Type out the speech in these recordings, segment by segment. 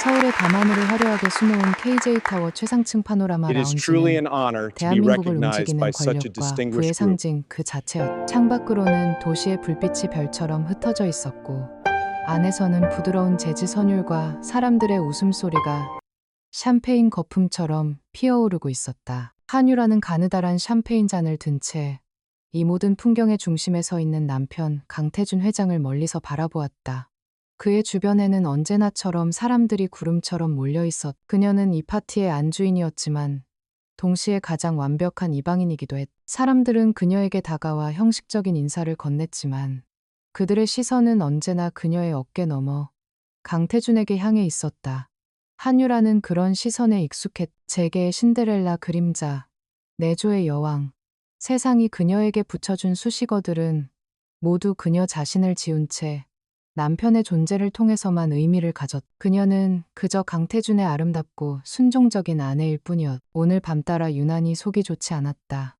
서울의 밤하늘을 화려하게 수놓은 KJ타워 최상층 파노라마 It is truly 라운지는 an honor to be 대한민국을 recognized by 움직이는 such a 권력과 부의 distinguished group. 상징 그 자체였다. 창밖으로는 도시의 불빛이 별처럼 흩어져 있었고 안에서는 부드러운 재즈 선율과 사람들의 웃음소리가 샴페인 거품처럼 피어오르고 있었다. 한유라는 가느다란 샴페인 잔을 든 채 이 모든 풍경의 중심에 서 있는 남편 강태준 회장을 멀리서 바라보았다. 그의 주변에는 언제나처럼 사람들이 구름처럼 몰려 있었. 그녀는 이 파티의 안주인이었지만 동시에 가장 완벽한 이방인이기도 했. 사람들은 그녀에게 다가와 형식적인 인사를 건넸지만 그들의 시선은 언제나 그녀의 어깨 너머 강태준에게 향해 있었다. 한유라는 그런 시선에 익숙했. 제게의 신데렐라 그림자, 내조의 여왕, 세상이 그녀에게 붙여준 수식어들은 모두 그녀 자신을 지운 채 남편의 존재를 통해서만 의미를 가졌. 그녀는 그저 강태준의 아름답고 순종적인 아내일 뿐이었. 오늘 밤 따라 유난히 속이 좋지 않았다.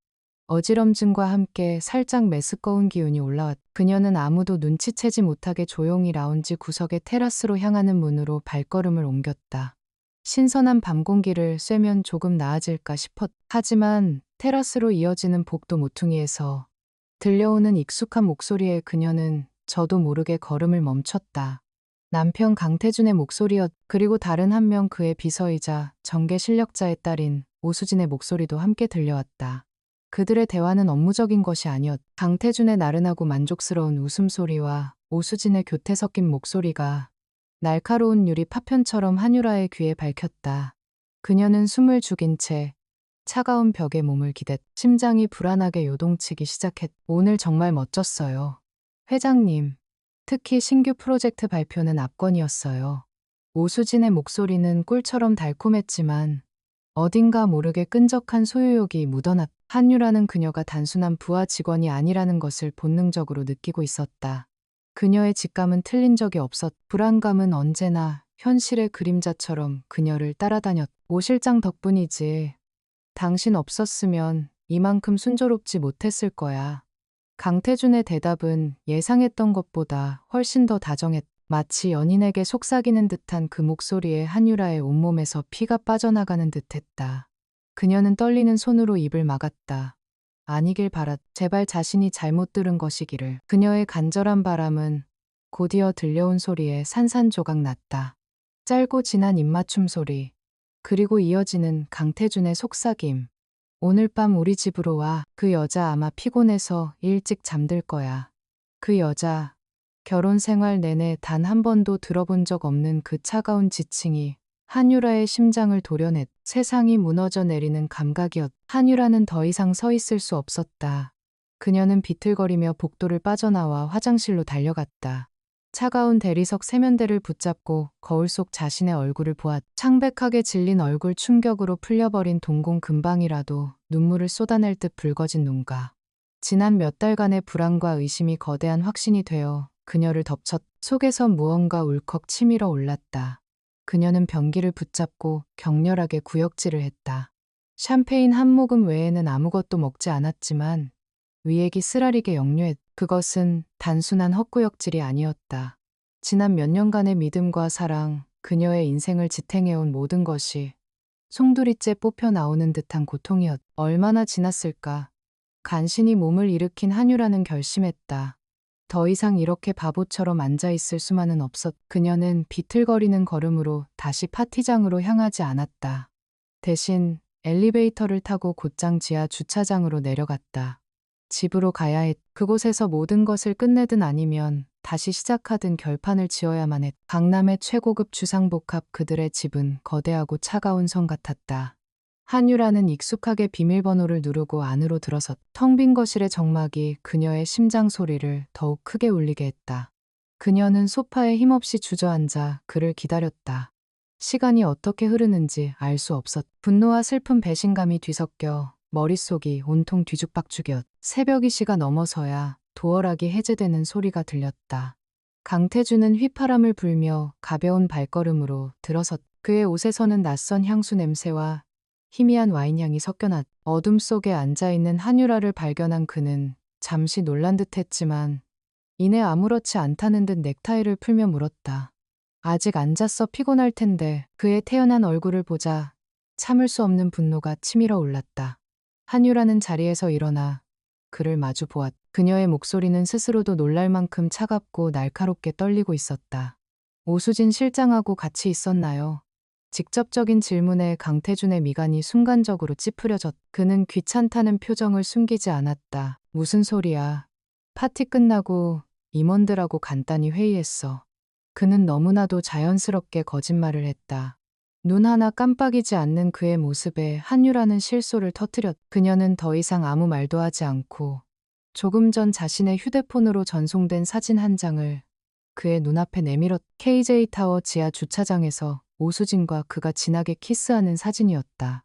어지럼증과 함께 살짝 메스꺼운 기운이 올라왔. 그녀는 아무도 눈치채지 못하게 조용히 라운지 구석의 테라스로 향하는 문으로 발걸음을 옮겼다. 신선한 밤 공기를 쐬면 조금 나아질까 싶었. 하지만 테라스로 이어지는 복도 모퉁이에서 들려오는 익숙한 목소리에 그녀는 저도 모르게 걸음을 멈췄다. 남편 강태준의 목소리였. 그리고 다른 한 명 그의 비서이자 정계 실력자의 딸인 오수진의 목소리도 함께 들려왔다. 그들의 대화는 업무적인 것이 아니었. 강태준의 나른하고 만족스러운 웃음소리와 오수진의 교태 섞인 목소리가 날카로운 유리 파편처럼 한유라의 귀에 밝혔다. 그녀는 숨을 죽인 채 차가운 벽에 몸을 기댔. 심장이 불안하게 요동치기 시작했. 오늘 정말 멋졌어요. 회장님, 특히 신규 프로젝트 발표는 압권이었어요. 오수진의 목소리는 꿀처럼 달콤했지만 어딘가 모르게 끈적한 소유욕이 묻어났. 한유라는 그녀가 단순한 부하 직원이 아니라는 것을 본능적으로 느끼고 있었다. 그녀의 직감은 틀린 적이 없었. 불안감은 언제나 현실의 그림자처럼 그녀를 따라다녔. 오 실장 덕분이지. 당신 없었으면 이만큼 순조롭지 못했을 거야. 강태준의 대답은 예상했던 것보다 훨씬 더 다정했. 마치 연인에게 속삭이는 듯한 그 목소리에 한유라의 온몸에서 피가 빠져나가는 듯했다. 그녀는 떨리는 손으로 입을 막았다. 아니길 바랐. 제발 자신이 잘못 들은 것이기를. 그녀의 간절한 바람은 곧이어 들려온 소리에 산산조각 났다. 짧고 진한 입맞춤 소리, 그리고 이어지는 강태준의 속삭임. 오늘 밤 우리 집으로 와. 그 여자 아마 피곤해서 일찍 잠들 거야. 그 여자, 결혼 생활 내내 단 한 번도 들어본 적 없는 그 차가운 지칭이 한유라의 심장을 도려냈. 세상이 무너져 내리는 감각이었. 한유라는 더 이상 서 있을 수 없었다. 그녀는 비틀거리며 복도를 빠져나와 화장실로 달려갔다. 차가운 대리석 세면대를 붙잡고 거울 속 자신의 얼굴을 보았. 창백하게 질린 얼굴, 충격으로 풀려버린 동공 근방이라도 눈물을 쏟아낼 듯 붉어진 눈가. 지난 몇 달간의 불안과 의심이 거대한 확신이 되어 그녀를 덮쳤. 속에서 무언가 울컥 치밀어 올랐다. 그녀는 변기를 붙잡고 격렬하게 구역질을 했다. 샴페인 한 모금 외에는 아무것도 먹지 않았지만 위액이 쓰라리게 역류했. 그것은 단순한 헛구역질이 아니었다. 지난 몇 년간의 믿음과 사랑, 그녀의 인생을 지탱해온 모든 것이 송두리째 뽑혀 나오는 듯한 고통이었. 얼마나 지났을까. 간신히 몸을 일으킨 한유라는 결심했다. 더 이상 이렇게 바보처럼 앉아있을 수만은 없었. 그녀는 비틀거리는 걸음으로 다시 파티장으로 향하지 않았다. 대신 엘리베이터를 타고 곧장 지하 주차장으로 내려갔다. 집으로 가야 했. 그곳에서 모든 것을 끝내든 아니면 다시 시작하든 결판을 지어야만 했. 강남의 최고급 주상복합 그들의 집은 거대하고 차가운 성 같았다. 한유라는 익숙하게 비밀번호를 누르고 안으로 들어섰. 텅 빈 거실의 정막이 그녀의 심장 소리를 더욱 크게 울리게 했다. 그녀는 소파에 힘없이 주저앉아 그를 기다렸다. 시간이 어떻게 흐르는지 알 수 없었. 분노와 슬픈 배신감이 뒤섞여 머릿속이 온통 뒤죽박죽이었. 새벽 2시가 넘어서야 도어락이 해제되는 소리가 들렸다. 강태준은 휘파람을 불며 가벼운 발걸음으로 들어섰. 그의 옷에서는 낯선 향수 냄새와 희미한 와인향이 섞여났. 어둠 속에 앉아있는 한유라를 발견한 그는 잠시 놀란 듯 했지만 이내 아무렇지 않다는 듯 넥타이를 풀며 물었다. 아직 안 잤어. 피곤할 텐데. 그의 태연한 얼굴을 보자 참을 수 없는 분노가 치밀어 올랐다. 한유라는 자리에서 일어나 그를 마주 보았. 그녀의 목소리는 스스로도 놀랄 만큼 차갑고 날카롭게 떨리고 있었다. 오수진 실장하고 같이 있었나요? 직접적인 질문에 강태준의 미간이 순간적으로 찌푸려졌. 그는 귀찮다는 표정을 숨기지 않았다. 무슨 소리야. 파티 끝나고 임원들하고 간단히 회의했어. 그는 너무나도 자연스럽게 거짓말을 했다. 눈 하나 깜빡이지 않는 그의 모습에 한유라는 실소를 터뜨렸. 그녀는 더 이상 아무 말도 하지 않고 조금 전 자신의 휴대폰으로 전송된 사진 한 장을 그의 눈앞에 내밀었. KJ타워 지하 주차장에서 오수진과 그가 진하게 키스하는 사진이었다.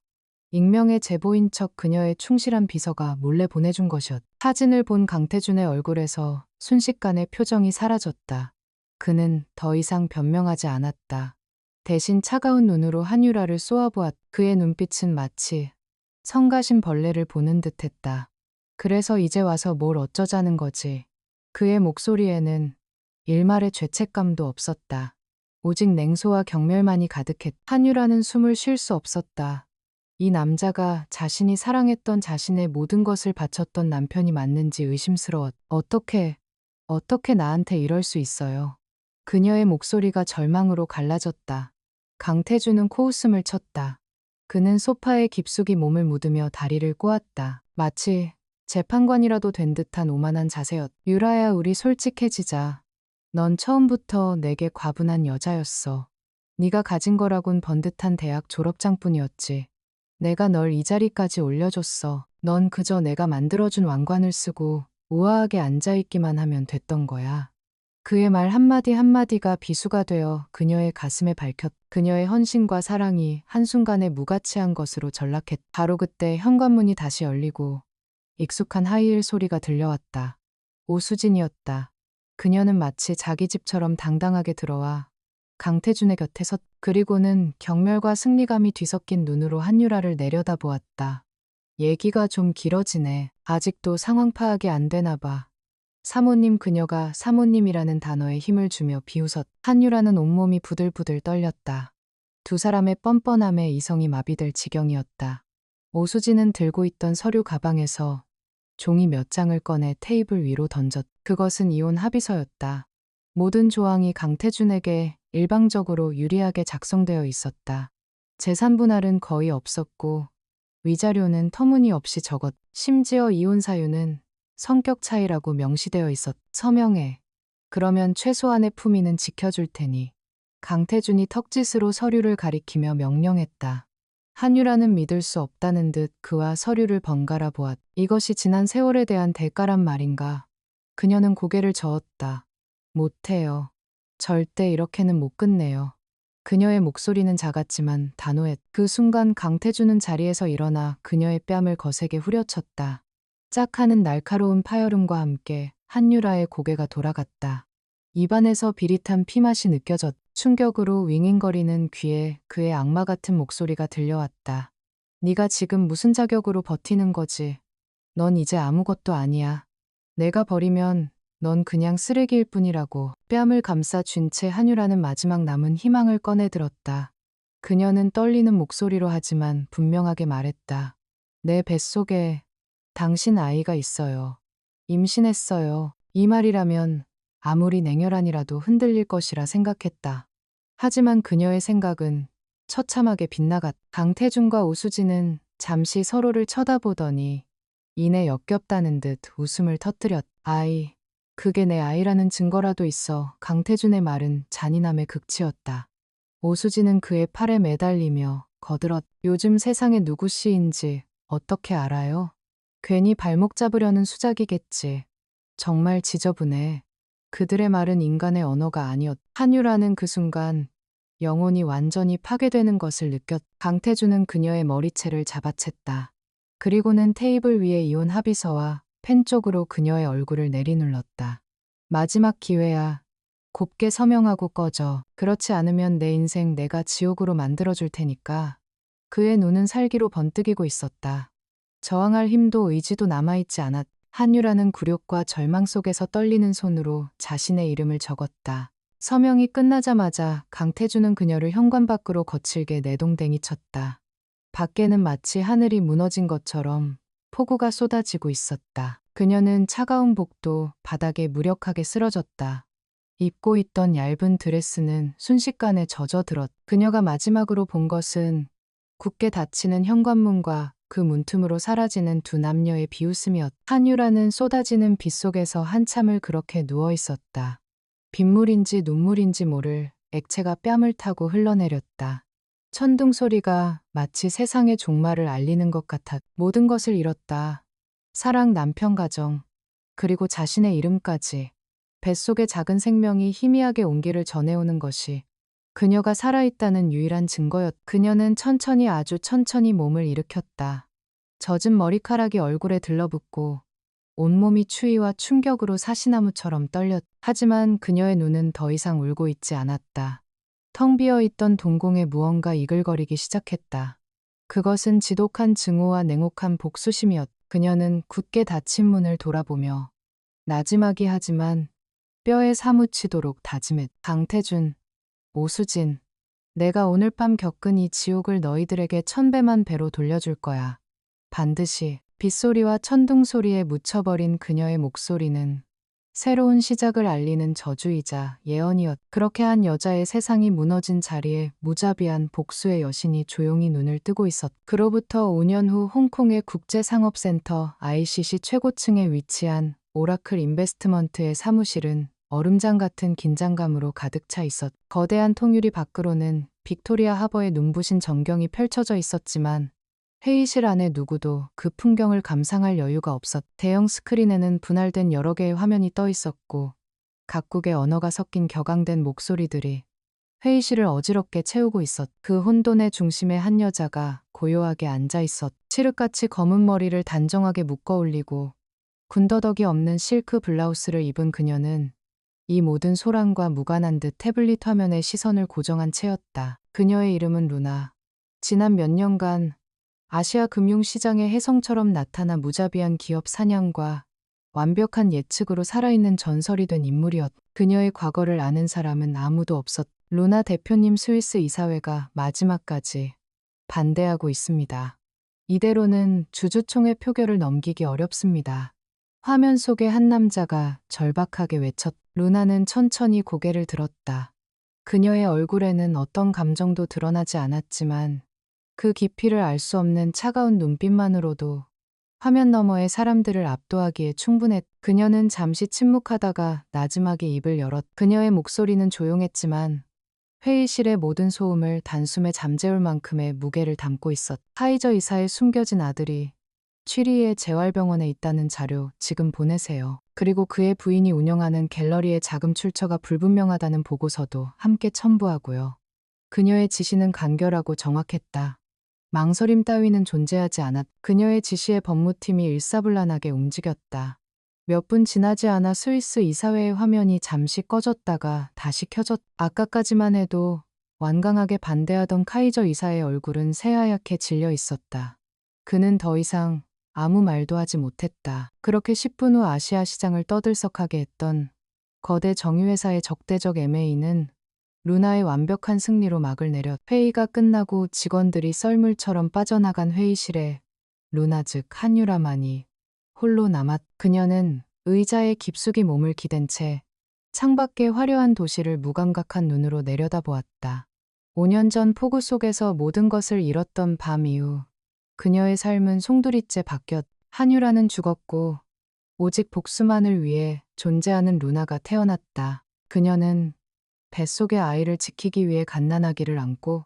익명의 제보인 척 그녀의 충실한 비서가 몰래 보내준 것이었. 사진을 본 강태준의 얼굴에서 순식간에 표정이 사라졌다. 그는 더 이상 변명하지 않았다. 대신 차가운 눈으로 한유라를 쏘아보았. 그의 눈빛은 마치 성가신 벌레를 보는 듯했다. 그래서 이제 와서 뭘 어쩌자는 거지. 그의 목소리에는 일말의 죄책감도 없었다. 오직 냉소와 경멸만이 가득했. 한유라는 숨을 쉴 수 없었다. 이 남자가 자신이 사랑했던 자신의 모든 것을 바쳤던 남편이 맞는지 의심스러웠. 어떻게 나한테 이럴 수 있어요? 그녀의 목소리가 절망으로 갈라졌다. 강태준은 코웃음을 쳤다. 그는 소파에 깊숙이 몸을 묻으며 다리를 꼬았다. 마치 재판관이라도 된 듯한 오만한 자세였. 유라야, 우리 솔직해지자. 넌 처음부터 내게 과분한 여자였어. 네가 가진 거라곤 번듯한 대학 졸업장뿐이었지. 내가 널 이 자리까지 올려줬어. 넌 그저 내가 만들어준 왕관을 쓰고 우아하게 앉아있기만 하면 됐던 거야. 그의 말 한마디 한마디가 비수가 되어 그녀의 가슴에 밝혔. 그녀의 헌신과 사랑이 한순간에 무가치한 것으로 전락했. 바로 그때 현관문이 다시 열리고 익숙한 하이힐 소리가 들려왔다. 오수진이었다. 그녀는 마치 자기 집처럼 당당하게 들어와 강태준의 곁에 섰. 그리고는 경멸과 승리감이 뒤섞인 눈으로 한유라를 내려다보았다. 얘기가 좀 길어지네. 아직도 상황 파악이 안 되나 봐. 사모님. 그녀가 사모님이라는 단어에 힘을 주며 비웃었. 한유라는 온몸이 부들부들 떨렸다. 두 사람의 뻔뻔함에 이성이 마비될 지경이었다. 오수진은 들고 있던 서류 가방에서 종이 몇 장을 꺼내 테이블 위로 던졌. 그것은 이혼 합의서였다. 모든 조항이 강태준에게 일방적으로 유리하게 작성되어 있었다. 재산 분할은 거의 없었고 위자료는 터무니없이 적었. 심지어 이혼 사유는 성격 차이라고 명시되어 있었. 서명해. 그러면 최소한의 품위는 지켜줄 테니. 강태준이 턱짓으로 서류를 가리키며 명령했다. 한유라는 믿을 수 없다는 듯 그와 서류를 번갈아 보았. 이것이 지난 세월에 대한 대가란 말인가. 그녀는 고개를 저었다. 못해요. 절대 이렇게는 못 끝내요. 그녀의 목소리는 작았지만 단호했. 그 순간 강태준은 자리에서 일어나 그녀의 뺨을 거세게 후려쳤다. 짝 하는 날카로운 파열음과 함께 한유라의 고개가 돌아갔다. 입안에서 비릿한 피맛이 느껴졌. 충격으로 윙윙거리는 귀에 그의 악마 같은 목소리가 들려왔다. 네가 지금 무슨 자격으로 버티는 거지? 넌 이제 아무것도 아니야. 내가 버리면 넌 그냥 쓰레기일 뿐이라고. 뺨을 감싸 쥔 채 한유라는 마지막 남은 희망을 꺼내들었다. 그녀는 떨리는 목소리로 하지만 분명하게 말했다. 내 뱃속에 당신 아이가 있어요. 임신했어요. 이 말이라면 아무리 냉혈한이라도 흔들릴 것이라 생각했다. 하지만 그녀의 생각은 처참하게 빗나갔. 강태준과 오수진은 잠시 서로를 쳐다보더니 이내 역겹다는 듯 웃음을 터뜨렸. 아이, 그게 내 아이라는 증거라도 있어. 강태준의 말은 잔인함의 극치였다. 오수진은 그의 팔에 매달리며 거들었. 요즘 세상에 누구 씨인지 어떻게 알아요? 괜히 발목 잡으려는 수작이겠지. 정말 지저분해. 그들의 말은 인간의 언어가 아니었. 한유라는 그 순간 영혼이 완전히 파괴되는 것을 느꼈. 강태준은 그녀의 머리채를 잡아챘다. 그리고는 테이블 위에 이혼 합의서와 펜 쪽으로 그녀의 얼굴을 내리눌렀다. 마지막 기회야. 곱게 서명하고 꺼져. 그렇지 않으면 내 인생 내가 지옥으로 만들어줄 테니까. 그의 눈은 살기로 번뜩이고 있었다. 저항할 힘도 의지도 남아있지 않았. 한유라는 굴욕과 절망 속에서 떨리는 손으로 자신의 이름을 적었다. 서명이 끝나자마자 강태준은 그녀를 현관 밖으로 거칠게 내동댕이 쳤다. 밖에는 마치 하늘이 무너진 것처럼 폭우가 쏟아지고 있었다. 그녀는 차가운 복도 바닥에 무력하게 쓰러졌다. 입고 있던 얇은 드레스는 순식간에 젖어들었. 그녀가 마지막으로 본 것은 굳게 닫히는 현관문과 그 문틈으로 사라지는 두 남녀의 비웃음이었다. 한유라는 쏟아지는 빗 속에서 한참을 그렇게 누워 있었다. 빗물인지 눈물인지 모를 액체가 뺨을 타고 흘러내렸다. 천둥 소리가 마치 세상의 종말을 알리는 것 같았. 모든 것을 잃었다. 사랑, 남편, 가정, 그리고 자신의 이름까지. 뱃속의 작은 생명이 희미하게 온기를 전해오는 것이 그녀가 살아있다는 유일한 증거였. 그녀는 천천히, 아주 천천히 몸을 일으켰다. 젖은 머리카락이 얼굴에 들러붙고 온몸이 추위와 충격으로 사시나무처럼 떨렸. 하지만 그녀의 눈은 더 이상 울고 있지 않았다. 텅 비어 있던 동공에 무언가 이글거리기 시작했다. 그것은 지독한 증오와 냉혹한 복수심이었. 그녀는 굳게 닫힌 문을 돌아보며 나지막이 하지만 뼈에 사무치도록 다짐했. 강태준, 오수진, 내가 오늘 밤 겪은 이 지옥을 너희들에게 1000배만 배로 돌려줄 거야. 반드시. 빗소리와 천둥 소리에 묻혀버린 그녀의 목소리는 새로운 시작을 알리는 저주이자 예언이었. 그렇게 한 여자의 세상이 무너진 자리에 무자비한 복수의 여신이 조용히 눈을 뜨고 있었. 그로부터 5년 후 홍콩의 국제상업센터 ICC 최고층에 위치한 오라클 인베스트먼트의 사무실은 얼음장 같은 긴장감으로 가득 차 있었. 거대한 통유리 밖으로는 빅토리아 하버의 눈부신 전경이 펼쳐져 있었지만 회의실 안에 누구도 그 풍경을 감상할 여유가 없었. 대형 스크린에는 분할된 여러 개의 화면이 떠 있었고 각국의 언어가 섞인 격앙된 목소리들이 회의실을 어지럽게 채우고 있었. 그 혼돈의 중심에 한 여자가 고요하게 앉아 있었. 칠흑같이 검은 머리를 단정하게 묶어 올리고 군더더기 없는 실크 블라우스를 입은 그녀는 이 모든 소란과 무관한 듯 태블릿 화면에 시선을 고정한 채였다. 그녀의 이름은 루나. 지난 몇 년간 아시아 금융시장의 혜성처럼 나타나 무자비한 기업 사냥과 완벽한 예측으로 살아있는 전설이 된 인물이었. 그녀의 과거를 아는 사람은 아무도 없었. 루나 대표님, 스위스 이사회가 마지막까지 반대하고 있습니다. 이대로는 주주총회 표결을 넘기기 어렵습니다. 화면 속의 한 남자가 절박하게 외쳤. 루나는 천천히 고개를 들었다. 그녀의 얼굴에는 어떤 감정도 드러나지 않았지만 그 깊이를 알 수 없는 차가운 눈빛만으로도 화면 너머의 사람들을 압도하기에 충분했. 그녀는 잠시 침묵하다가 나지막이 입을 열었. 그녀의 목소리는 조용했지만 회의실의 모든 소음을 단숨에 잠재울 만큼의 무게를 담고 있었. 카이저 이사의 숨겨진 아들이 취리히의 재활병원에 있다는 자료 지금 보내세요. 그리고 그의 부인이 운영하는 갤러리의 자금 출처가 불분명하다는 보고서도 함께 첨부하고요. 그녀의 지시는 간결하고 정확했다. 망설임 따위는 존재하지 않았. 그녀의 지시에 법무팀이 일사불란하게 움직였다. 몇 분 지나지 않아 스위스 이사회의 화면이 잠시 꺼졌다가 다시 켜졌. 아까까지만 해도 완강하게 반대하던 카이저 이사의 얼굴은 새하얗게 질려 있었다. 그는 더 이상 아무 말도 하지 못했다. 그렇게 10분 후 아시아 시장을 떠들썩하게 했던 거대 정유회사의 적대적 M&A는 루나의 완벽한 승리로 막을 내렸. 회의가 끝나고 직원들이 썰물처럼 빠져나간 회의실에 루나 즉 한유라만이 홀로 남았. 그녀는 의자에 깊숙이 몸을 기댄 채 창밖의 화려한 도시를 무감각한 눈으로 내려다보았다. 5년 전 폭우 속에서 모든 것을 잃었던 밤 이후 그녀의 삶은 송두리째 바뀌었. 한유라는 죽었고 오직 복수만을 위해 존재하는 루나가 태어났다. 그녀는 뱃속의 아이를 지키기 위해 갓난아기를 안고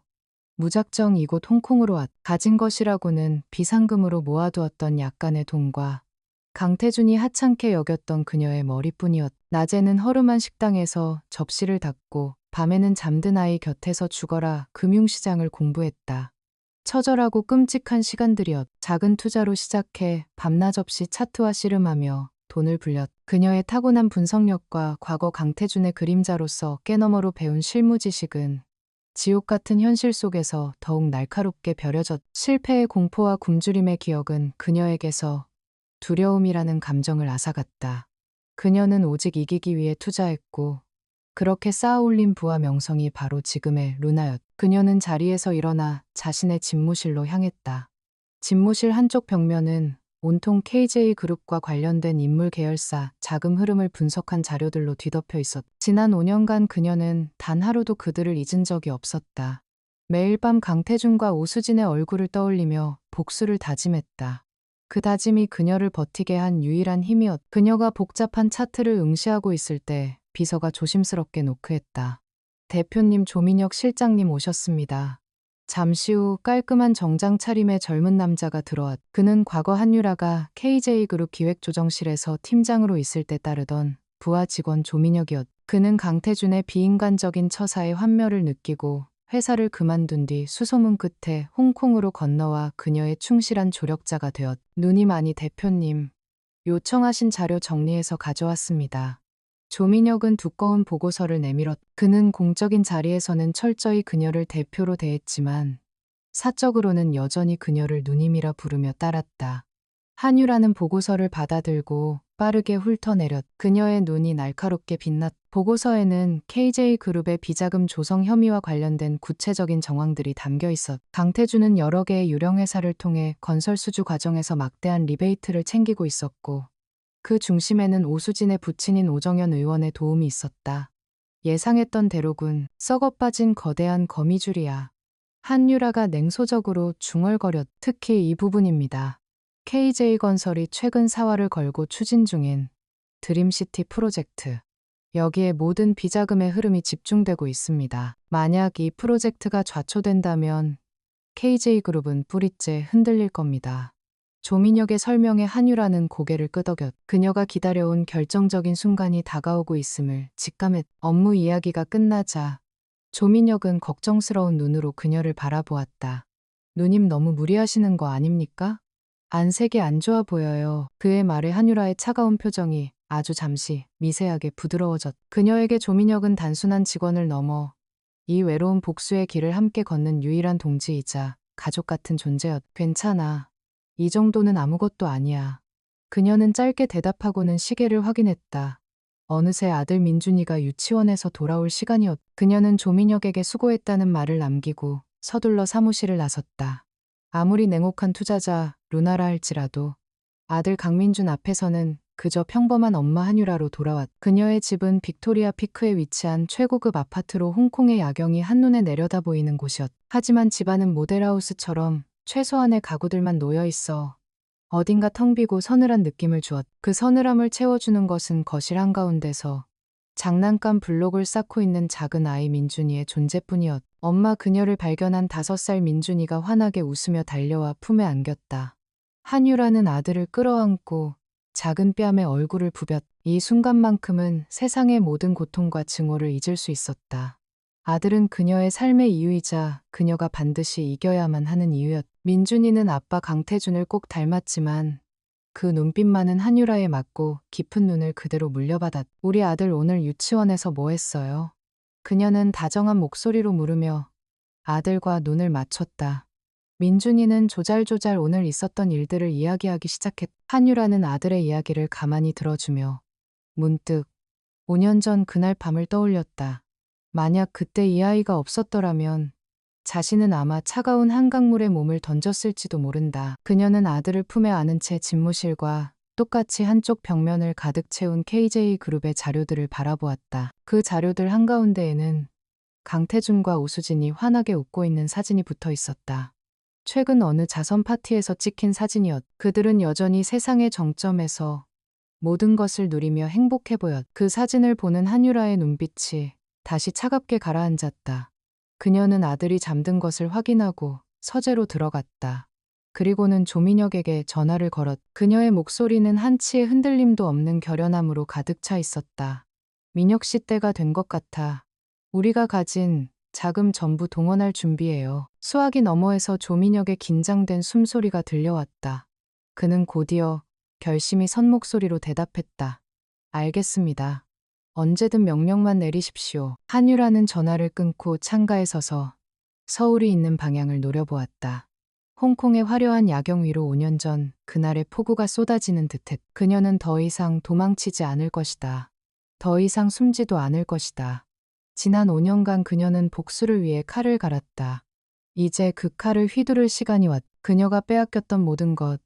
무작정 이곳 홍콩으로 왔. 가진 것이라고는 비상금으로 모아두었던 약간의 돈과 강태준이 하찮게 여겼던 그녀의 머리뿐이었. 낮에는 허름한 식당에서 접시를 닦고 밤에는 잠든 아이 곁에서 죽어라 금융시장을 공부했다. 처절하고 끔찍한 시간들이었. 작은 투자로 시작해 밤낮 없이 차트와 씨름하며 돈을 불렸. 그녀의 타고난 분석력과 과거 강태준의 그림자로서 깨너머로 배운 실무 지식은 지옥 같은 현실 속에서 더욱 날카롭게 벼려졌. 실패의 공포와 굶주림의 기억은 그녀에게서 두려움이라는 감정을 앗아갔다. 그녀는 오직 이기기 위해 투자했고 그렇게 쌓아올린 부와 명성이 바로 지금의 루나였. 그녀는 자리에서 일어나 자신의 집무실로 향했다. 집무실 한쪽 벽면은 온통 KJ그룹과 관련된 인물 계열사, 자금 흐름을 분석한 자료들로 뒤덮여 있었다. 지난 5년간 그녀는 단 하루도 그들을 잊은 적이 없었다. 매일 밤 강태준과 오수진의 얼굴을 떠올리며 복수를 다짐했다. 그 다짐이 그녀를 버티게 한 유일한 힘이었다. 그녀가 복잡한 차트를 응시하고 있을 때 비서가 조심스럽게 노크했다. 대표님, 조민혁 실장님 오셨습니다. 잠시 후 깔끔한 정장 차림의 젊은 남자가 들어왔다. 그는 과거 한유라가 KJ그룹 기획조정실에서 팀장으로 있을 때 따르던 부하 직원 조민혁이었다. 그는 강태준의 비인간적인 처사에 환멸을 느끼고 회사를 그만둔 뒤 수소문 끝에 홍콩으로 건너와 그녀의 충실한 조력자가 되었다. 누님, 아니 대표님, 요청하신 자료 정리해서 가져왔습니다. 조민혁은 두꺼운 보고서를 내밀었다. 그는 공적인 자리에서는 철저히 그녀를 대표로 대했지만 사적으로는 여전히 그녀를 누님이라 부르며 따랐다. 한유라는 보고서를 받아들고 빠르게 훑어내렸다. 그녀의 눈이 날카롭게 빛났다. 보고서에는 KJ그룹의 비자금 조성 혐의와 관련된 구체적인 정황들이 담겨 있었다. 강태준은 여러 개의 유령 회사를 통해 건설 수주 과정에서 막대한 리베이트를 챙기고 있었고, 그 중심에는 오수진의 부친인 오정연 의원의 도움이 있었다. 예상했던 대로군. 썩어 빠진 거대한 거미줄이야. 한유라가 냉소적으로 중얼거렸다. 특히 이 부분입니다. KJ건설이 최근 사활을 걸고 추진 중인 드림시티 프로젝트. 여기에 모든 비자금의 흐름이 집중되고 있습니다. 만약 이 프로젝트가 좌초된다면 KJ그룹은 뿌리째 흔들릴 겁니다. 조민혁의 설명에 한유라는 고개를 끄덕였다. 그녀가 기다려온 결정적인 순간이 다가오고 있음을 직감했다. 업무 이야기가 끝나자 조민혁은 걱정스러운 눈으로 그녀를 바라보았다. 누님, 너무 무리하시는 거 아닙니까? 안색이 안 좋아 보여요. 그의 말에 한유라의 차가운 표정이 아주 잠시 미세하게 부드러워졌다. 그녀에게 조민혁은 단순한 직원을 넘어 이 외로운 복수의 길을 함께 걷는 유일한 동지이자 가족 같은 존재였다. 괜찮아. 이 정도는 아무것도 아니야. 그녀는 짧게 대답하고는 시계를 확인했다. 어느새 아들 민준이가 유치원에서 돌아올 시간이었다. 그녀는 조민혁에게 수고했다는 말을 남기고 서둘러 사무실을 나섰다. 아무리 냉혹한 투자자 루나라 할지라도 아들 강민준 앞에서는 그저 평범한 엄마 한유라로 돌아왔다. 그녀의 집은 빅토리아 피크에 위치한 최고급 아파트로 홍콩의 야경이 한눈에 내려다 보이는 곳이었다. 하지만 집안은 모델하우스처럼 최소한의 가구들만 놓여 있어 어딘가 텅 비고 서늘한 느낌을 주었다. 그 서늘함을 채워주는 것은 거실 한가운데서 장난감 블록을 쌓고 있는 작은 아이 민준이의 존재뿐이었다. 엄마, 그녀를 발견한 5살 민준이가 환하게 웃으며 달려와 품에 안겼다. 한유라는 아들을 끌어안고 작은 뺨에 얼굴을 부볐다. 이 순간만큼은 세상의 모든 고통과 증오를 잊을 수 있었다. 아들은 그녀의 삶의 이유이자 그녀가 반드시 이겨야만 하는 이유였다. 민준이는 아빠 강태준을 꼭 닮았지만 그 눈빛만은 한유라에 맞고 깊은 눈을 그대로 물려받았다. 우리 아들 오늘 유치원에서 뭐 했어요? 그녀는 다정한 목소리로 물으며 아들과 눈을 맞췄다. 민준이는 조잘조잘 오늘 있었던 일들을 이야기하기 시작했다. 한유라는 아들의 이야기를 가만히 들어주며 문득 5년 전 그날 밤을 떠올렸다. 만약 그때 이 아이가 없었더라면 자신은 아마 차가운 한강물에 몸을 던졌을지도 모른다. 그녀는 아들을 품에 안은 채 집무실과 똑같이 한쪽 벽면을 가득 채운 KJ그룹의 자료들을 바라보았다. 그 자료들 한가운데에는 강태준과 오수진이 환하게 웃고 있는 사진이 붙어 있었다. 최근 어느 자선 파티에서 찍힌 사진이었다. 그들은 여전히 세상의 정점에서 모든 것을 누리며 행복해 보였다. 그 사진을 보는 한유라의 눈빛이 다시 차갑게 가라앉았다. 그녀는 아들이 잠든 것을 확인하고 서재로 들어갔다. 그리고는 조민혁에게 전화를 걸었다. 그녀의 목소리는 한치의 흔들림도 없는 결연함으로 가득 차 있었다. 민혁 씨, 때가 된 것 같아. 우리가 가진 자금 전부 동원할 준비예요. 수화기 너머에서 조민혁의 긴장된 숨소리가 들려왔다. 그는 곧이어 결심이 선 목소리로 대답했다. 알겠습니다. 언제든 명령만 내리십시오. 한유라는 전화를 끊고 창가에 서서 서울이 있는 방향을 노려보았다. 홍콩의 화려한 야경 위로 5년 전 그날의 폭우가 쏟아지는 듯했다. 그녀는 더 이상 도망치지 않을 것이다. 더 이상 숨지도 않을 것이다. 지난 5년간 그녀는 복수를 위해 칼을 갈았다. 이제 그 칼을 휘두를 시간이 왔. 그녀가 빼앗겼던 모든 것,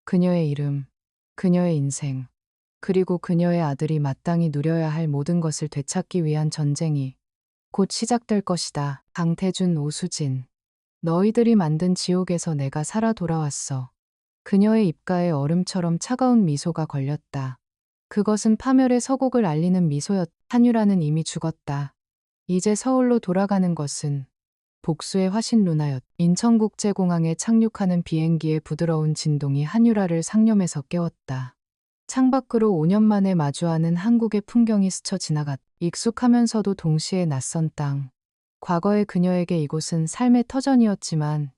그녀의 이름, 그녀의 인생, 그리고 그녀의 아들이 마땅히 누려야 할 모든 것을 되찾기 위한 전쟁이 곧 시작될 것이다. 강태준, 오수진. 너희들이 만든 지옥에서 내가 살아 돌아왔어. 그녀의 입가에 얼음처럼 차가운 미소가 걸렸다. 그것은 파멸의 서곡을 알리는 미소였. 한유라는 이미 죽었다. 이제 서울로 돌아가는 것은 복수의 화신 루나였. 인천국제공항에 착륙하는 비행기의 부드러운 진동이 한유라를 상념에서 깨웠다. 창밖으로 5년 만에 마주하는 한국의 풍경이 스쳐 지나갔. 익숙하면서도 동시에 낯선 땅. 과거의 그녀에게 이곳은 삶의 터전이었지만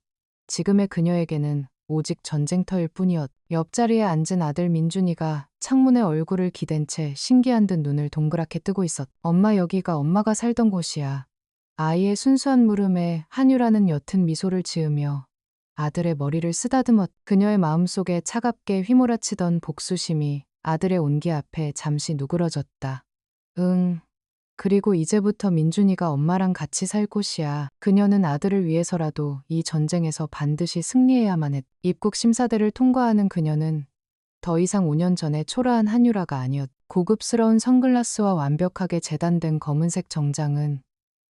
지금의 그녀에게는 오직 전쟁터일 뿐이었. 옆자리에 앉은 아들 민준이가 창문에 얼굴을 기댄 채 신기한 듯 눈을 동그랗게 뜨고 있었. 엄마, 여기가 엄마가 살던 곳이야. 아이의 순수한 물음에 한유라는 옅은 미소를 지으며 아들의 머리를 쓰다듬었. 그녀의 마음속에 차갑게 휘몰아치던 복수심이 아들의 온기 앞에 잠시 누그러졌다. 응. 그리고 이제부터 민준이가 엄마랑 같이 살 곳이야. 그녀는 아들을 위해서라도 이 전쟁에서 반드시 승리해야만 했. 입국 심사대를 통과하는 그녀는 더 이상 5년 전에 초라한 한유라가 아니었. 고급스러운 선글라스와 완벽하게 재단된 검은색 정장은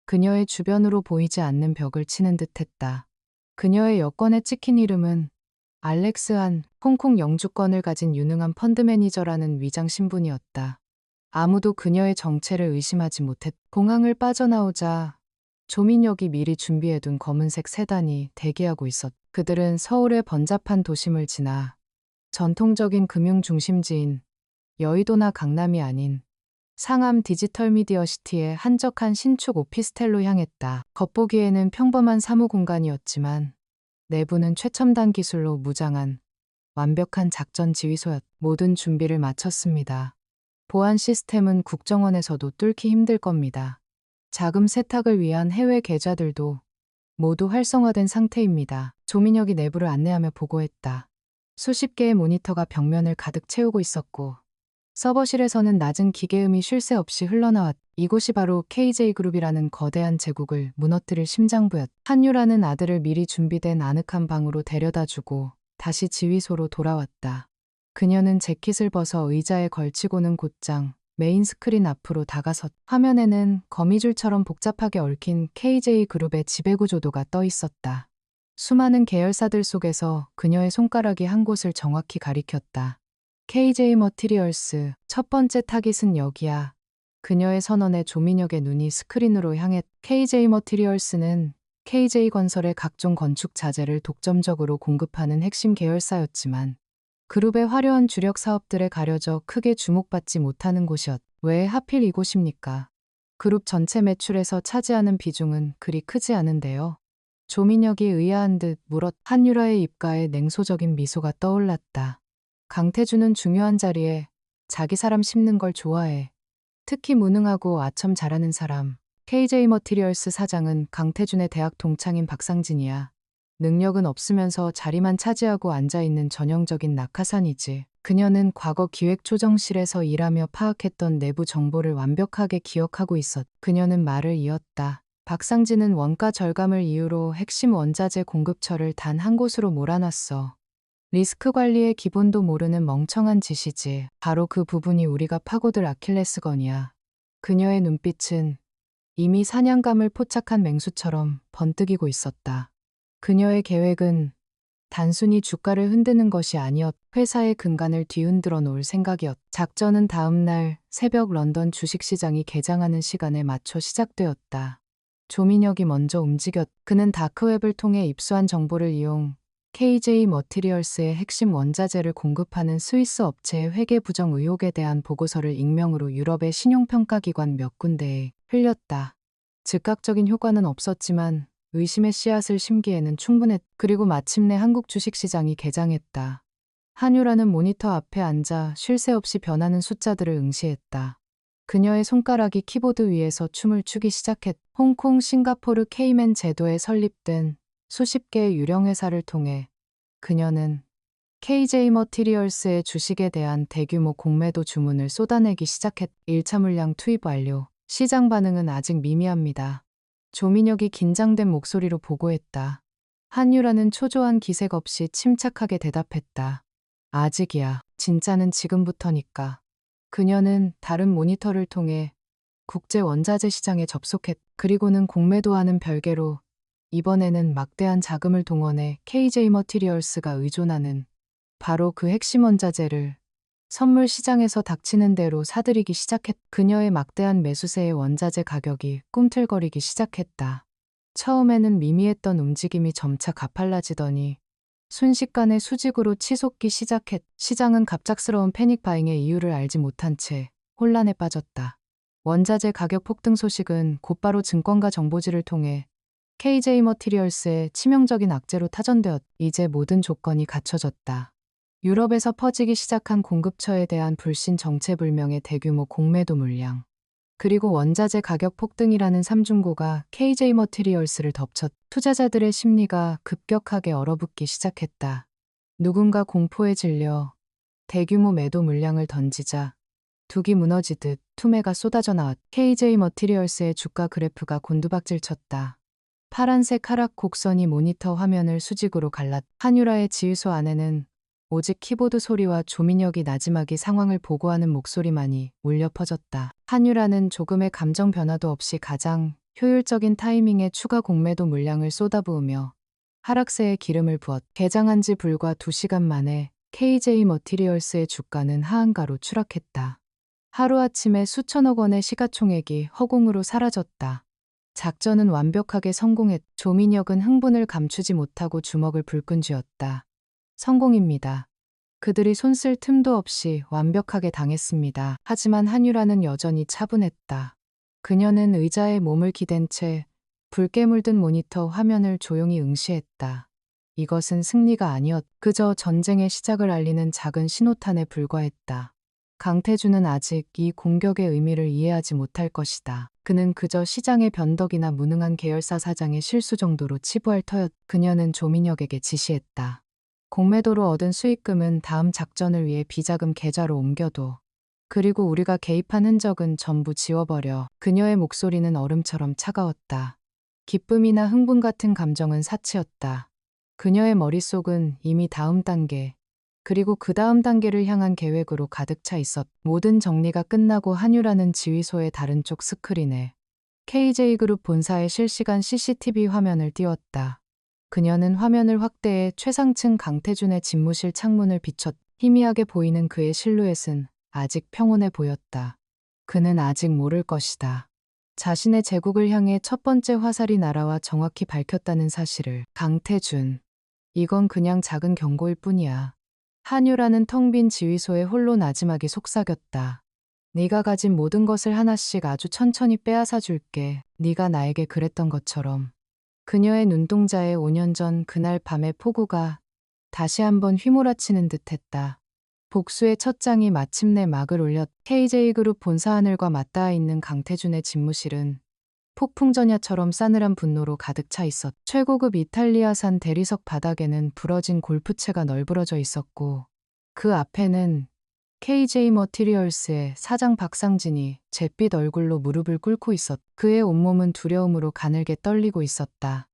그녀의 주변으로 보이지 않는 벽을 치는 듯했다. 그녀의 여권에 찍힌 이름은 알렉스 한, 홍콩 영주권을 가진 유능한 펀드 매니저라는 위장 신분이었다. 아무도 그녀의 정체를 의심하지 못했. 공항을 빠져나오자 조민혁이 미리 준비해둔 검은색 세단이 대기하고 있었. 그들은 서울의 번잡한 도심을 지나 전통적인 금융 중심지인 여의도나 강남이 아닌 상암 디지털 미디어 시티의 한적한 신축 오피스텔로 향했다. 겉보기에는 평범한 사무 공간이었지만 내부는 최첨단 기술로 무장한 완벽한 작전 지휘소였. 모든 준비를 마쳤습니다. 보안 시스템은 국정원에서도 뚫기 힘들 겁니다. 자금 세탁을 위한 해외 계좌들도 모두 활성화된 상태입니다. 조민혁이 내부를 안내하며 보고했다. 수십 개의 모니터가 벽면을 가득 채우고 있었고 서버실에서는 낮은 기계음이 쉴 새 없이 흘러나왔. 이곳이 바로 KJ그룹이라는 거대한 제국을 무너뜨릴 심장부였. 한유라는 아들을 미리 준비된 아늑한 방으로 데려다주고 다시 지휘소로 돌아왔다. 그녀는 재킷을 벗어 의자에 걸치고는 곧장 메인 스크린 앞으로 다가섰. 화면에는 거미줄처럼 복잡하게 얽힌 KJ그룹의 지배구조도가 떠 있었다. 수많은 계열사들 속에서 그녀의 손가락이 한 곳을 정확히 가리켰다. KJ 머티리얼스, 첫 번째 타깃은 여기야. 그녀의 선언에 조민혁의 눈이 스크린으로 향했. KJ 머티리얼스는 KJ건설의 각종 건축 자재를 독점적으로 공급하는 핵심 계열사였지만 그룹의 화려한 주력 사업들에 가려져 크게 주목받지 못하는 곳이었. 왜 하필 이곳입니까? 그룹 전체 매출에서 차지하는 비중은 그리 크지 않은데요. 조민혁이 의아한 듯 물었. 한유라의 입가에 냉소적인 미소가 떠올랐다. 강태준은 중요한 자리에 자기 사람 씹는 걸 좋아해. 특히 무능하고 아첨 잘하는 사람. KJ 머티리얼스 사장은 강태준의 대학 동창인 박상진이야. 능력은 없으면서 자리만 차지하고 앉아있는 전형적인 낙하산이지. 그녀는 과거 기획조정실에서 일하며 파악했던 내부 정보를 완벽하게 기억하고 있었. 그녀는 말을 이었다. 박상진은 원가 절감을 이유로 핵심 원자재 공급처를 단 한 곳으로 몰아놨어. 리스크 관리의 기본도 모르는 멍청한 짓이지. 바로 그 부분이 우리가 파고들 아킬레스건이야. 그녀의 눈빛은 이미 사냥감을 포착한 맹수처럼 번뜩이고 있었다. 그녀의 계획은 단순히 주가를 흔드는 것이 아니었. 회사의 근간을 뒤흔들어 놓을 생각이었. 작전은 다음 날 새벽 런던 주식시장이 개장하는 시간에 맞춰 시작되었다. 조민혁이 먼저 움직였. 그는 다크웹을 통해 입수한 정보를 이용 KJ 머티리얼스의 핵심 원자재를 공급하는 스위스 업체의 회계 부정 의혹에 대한 보고서를 익명으로 유럽의 신용평가기관 몇 군데에 흘렸다. 즉각적인 효과는 없었지만 의심의 씨앗을 심기에는 충분했. 그리고 마침내 한국 주식시장이 개장했다. 한유라는 모니터 앞에 앉아 쉴 새 없이 변하는 숫자들을 응시했다. 그녀의 손가락이 키보드 위에서 춤을 추기 시작했. 홍콩, 싱가포르, 케이맨 제도에 설립된 수십 개의 유령 회사를 통해 그녀는 KJ 머티리얼스의 주식에 대한 대규모 공매도 주문을 쏟아내기 시작했. 1차 물량 투입 완료. 시장 반응은 아직 미미합니다. 조민혁이 긴장된 목소리로 보고했다. 한유라는 초조한 기색 없이 침착하게 대답했다. 아직이야. 진짜는 지금부터니까. 그녀는 다른 모니터를 통해 국제 원자재 시장에 접속했. 그리고는 공매도와는 별개로 이번에는 막대한 자금을 동원해 KJ 머티리얼스가 의존하는 바로 그 핵심 원자재를 선물 시장에서 닥치는 대로 사들이기 시작했. 그녀의 막대한 매수세의 원자재 가격이 꿈틀거리기 시작했다. 처음에는 미미했던 움직임이 점차 가팔라지더니 순식간에 수직으로 치솟기 시작했. 시장은 갑작스러운 패닉 바잉의 이유를 알지 못한 채 혼란에 빠졌다. 원자재 가격 폭등 소식은 곧바로 증권가 정보지를 통해 KJ 머티리얼스의 치명적인 악재로 타전되었. 이제 모든 조건이 갖춰졌다. 유럽에서 퍼지기 시작한 공급처에 대한 불신 정체불명의 대규모 공매도 물량, 그리고 원자재 가격 폭등이라는 삼중고가 KJ 머티리얼스를 덮쳤. 투자자들의 심리가 급격하게 얼어붙기 시작했다. 누군가 공포에 질려 대규모 매도 물량을 던지자 둑이 무너지듯 투매가 쏟아져 나왔. KJ 머티리얼스의 주가 그래프가 곤두박질 쳤다. 파란색 하락 곡선이 모니터 화면을 수직으로 갈랐. 한유라의 지휘소 안에는 오직 키보드 소리와 조민혁이 나지막이 상황을 보고하는 목소리만이 울려 퍼졌다. 한유라는 조금의 감정 변화도 없이 가장 효율적인 타이밍에 추가 공매도 물량을 쏟아부으며 하락세에 기름을 부었. 개장한 지 불과 2시간 만에 KJ 머티리얼스의 주가는 하한가로 추락했다. 하루아침에 수천억 원의 시가총액이 허공으로 사라졌다. 작전은 완벽하게 성공했. 조민혁은 흥분을 감추지 못하고 주먹을 불끈 쥐었다. 성공입니다. 그들이 손쓸 틈도 없이 완벽하게 당했습니다. 하지만 한유라는 여전히 차분했다. 그녀는 의자에 몸을 기댄 채 붉게 물든 모니터 화면을 조용히 응시했다. 이것은 승리가 아니었. 그저 전쟁의 시작을 알리는 작은 신호탄에 불과했다. 강태준은 아직 이 공격의 의미를 이해하지 못할 것이다. 그는 그저 시장의 변덕이나 무능한 계열사 사장의 실수 정도로 치부할 터였. 그녀는 조민혁에게 지시했다. 공매도로 얻은 수익금은 다음 작전을 위해 비자금 계좌로 옮겨둬. 그리고 우리가 개입한 흔적은 전부 지워버려. 그녀의 목소리는 얼음처럼 차가웠다. 기쁨이나 흥분 같은 감정은 사치였다. 그녀의 머릿속은 이미 다음 단계, 그리고 그 다음 단계를 향한 계획으로 가득 차 있었. 모든 정리가 끝나고 한유라는 지휘소의 다른 쪽 스크린에 KJ그룹 본사의 실시간 CCTV 화면을 띄웠다. 그녀는 화면을 확대해 최상층 강태준의 집무실 창문을 비췄. 희미하게 보이는 그의 실루엣은 아직 평온해 보였다. 그는 아직 모를 것이다. 자신의 제국을 향해 첫 번째 화살이 날아와 정확히 밝혔다는 사실을. 강태준. 이건 그냥 작은 경고일 뿐이야. 한유라는 텅 빈 지휘소에 홀로 나지막이 속삭였다. 네가 가진 모든 것을 하나씩 아주 천천히 빼앗아 줄게. 네가 나에게 그랬던 것처럼. 그녀의 눈동자에 5년 전 그날 밤의 폭우가 다시 한번 휘몰아치는 듯했다. 복수의 첫 장이 마침내 막을 올렸. KJ그룹 본사 하늘과 맞닿아 있는 강태준의 집무실은 폭풍전야처럼 싸늘한 분노로 가득 차 있었. 최고급 이탈리아산 대리석 바닥에는 부러진 골프채가 널브러져 있었고, 그 앞에는 KJ 머티리얼스의 사장 박상진이 잿빛 얼굴로 무릎을 꿇고 있었. 그의 온몸은 두려움으로 가늘게 떨리고 있었다.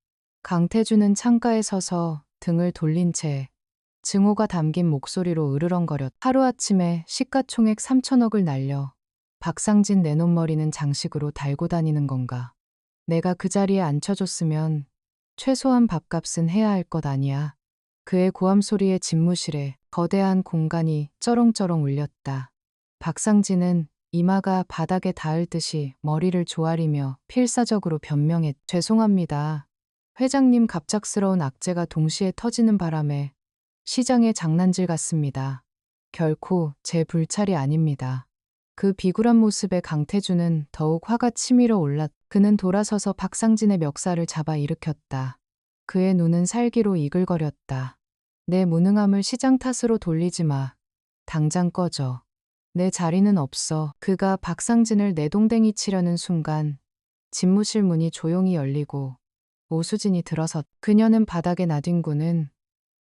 강태준은 창가에 서서 등을 돌린 채 증오가 담긴 목소리로 으르렁거렸. 하루아침에 시가총액 3천억을 날려 박상진 내놓은 머리는 장식으로 달고 다니는 건가. 내가 그 자리에 앉혀줬으면 최소한 밥값은 해야 할 것 아니야. 그의 고함 소리에 집무실에 거대한 공간이 쩌렁쩌렁 울렸다. 박상진은 이마가 바닥에 닿을 듯이 머리를 조아리며 필사적으로 변명했. 죄송합니다. 회장님 갑작스러운 악재가 동시에 터지는 바람에 시장의 장난질 같습니다. 결코 제 불찰이 아닙니다. 그 비굴한 모습에 강태준은 더욱 화가 치밀어 올랐. 그는 돌아서서 박상진의 멱살을 잡아 일으켰다. 그의 눈은 살기로 이글거렸다. 내 무능함을 시장 탓으로 돌리지 마. 당장 꺼져. 내 자리는 없어. 그가 박상진을 내동댕이 치려는 순간 집무실 문이 조용히 열리고 오수진이 들어섰. 그녀는 바닥에 나뒹구는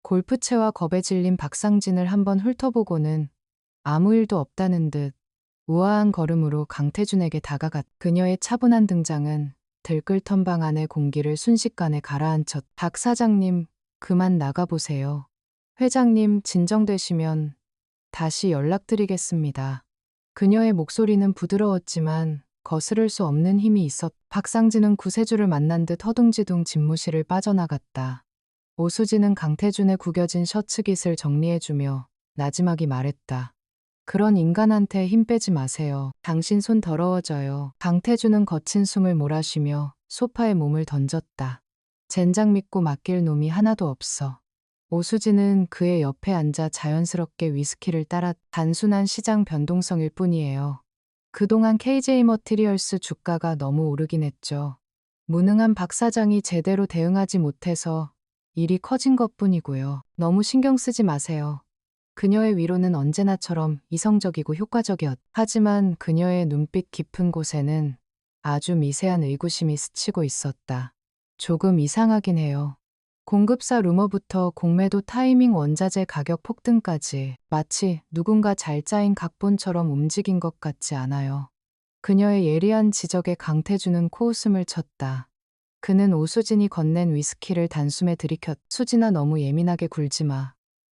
골프채와 겁에 질린 박상진을 한번 훑어보고는 아무 일도 없다는 듯 우아한 걸음으로 강태준에게 다가갔. 그녀의 차분한 등장은 들끓던 방 안의 공기를 순식간에 가라앉혔. 박 사장님, 그만 나가보세요. 회장님, 진정되시면 다시 연락드리겠습니다. 그녀의 목소리는 부드러웠지만 거스를 수 없는 힘이 있었. 박상진은 구세주를 만난 듯 허둥지둥 집무실을 빠져나갔다. 오수진은 강태준의 구겨진 셔츠깃을 정리해주며 나지막이 말했다. 그런 인간한테 힘 빼지 마세요. 당신 손 더러워져요. 강태준은 거친 숨을 몰아쉬며 소파에 몸을 던졌다. 젠장 믿고 맡길 놈이 하나도 없어. 오수진은 그의 옆에 앉아 자연스럽게 위스키를 따라. 단순한 시장 변동성일 뿐이에요. 그동안 KJ 머티리얼스 주가가 너무 오르긴 했죠. 무능한 박 사장이 제대로 대응하지 못해서 일이 커진 것뿐이고요. 너무 신경 쓰지 마세요. 그녀의 위로는 언제나처럼 이성적이고 효과적이었. 하지만 그녀의 눈빛 깊은 곳에는 아주 미세한 의구심이 스치고 있었다. 조금 이상하긴 해요. 공급사 루머부터 공매도 타이밍, 원자재 가격 폭등까지 마치 누군가 잘 짜인 각본처럼 움직인 것 같지 않아요. 그녀의 예리한 지적에 강태준은 코웃음을 쳤다. 그는 오수진이 건넨 위스키를 단숨에 들이켰. 수진아, 너무 예민하게 굴지 마.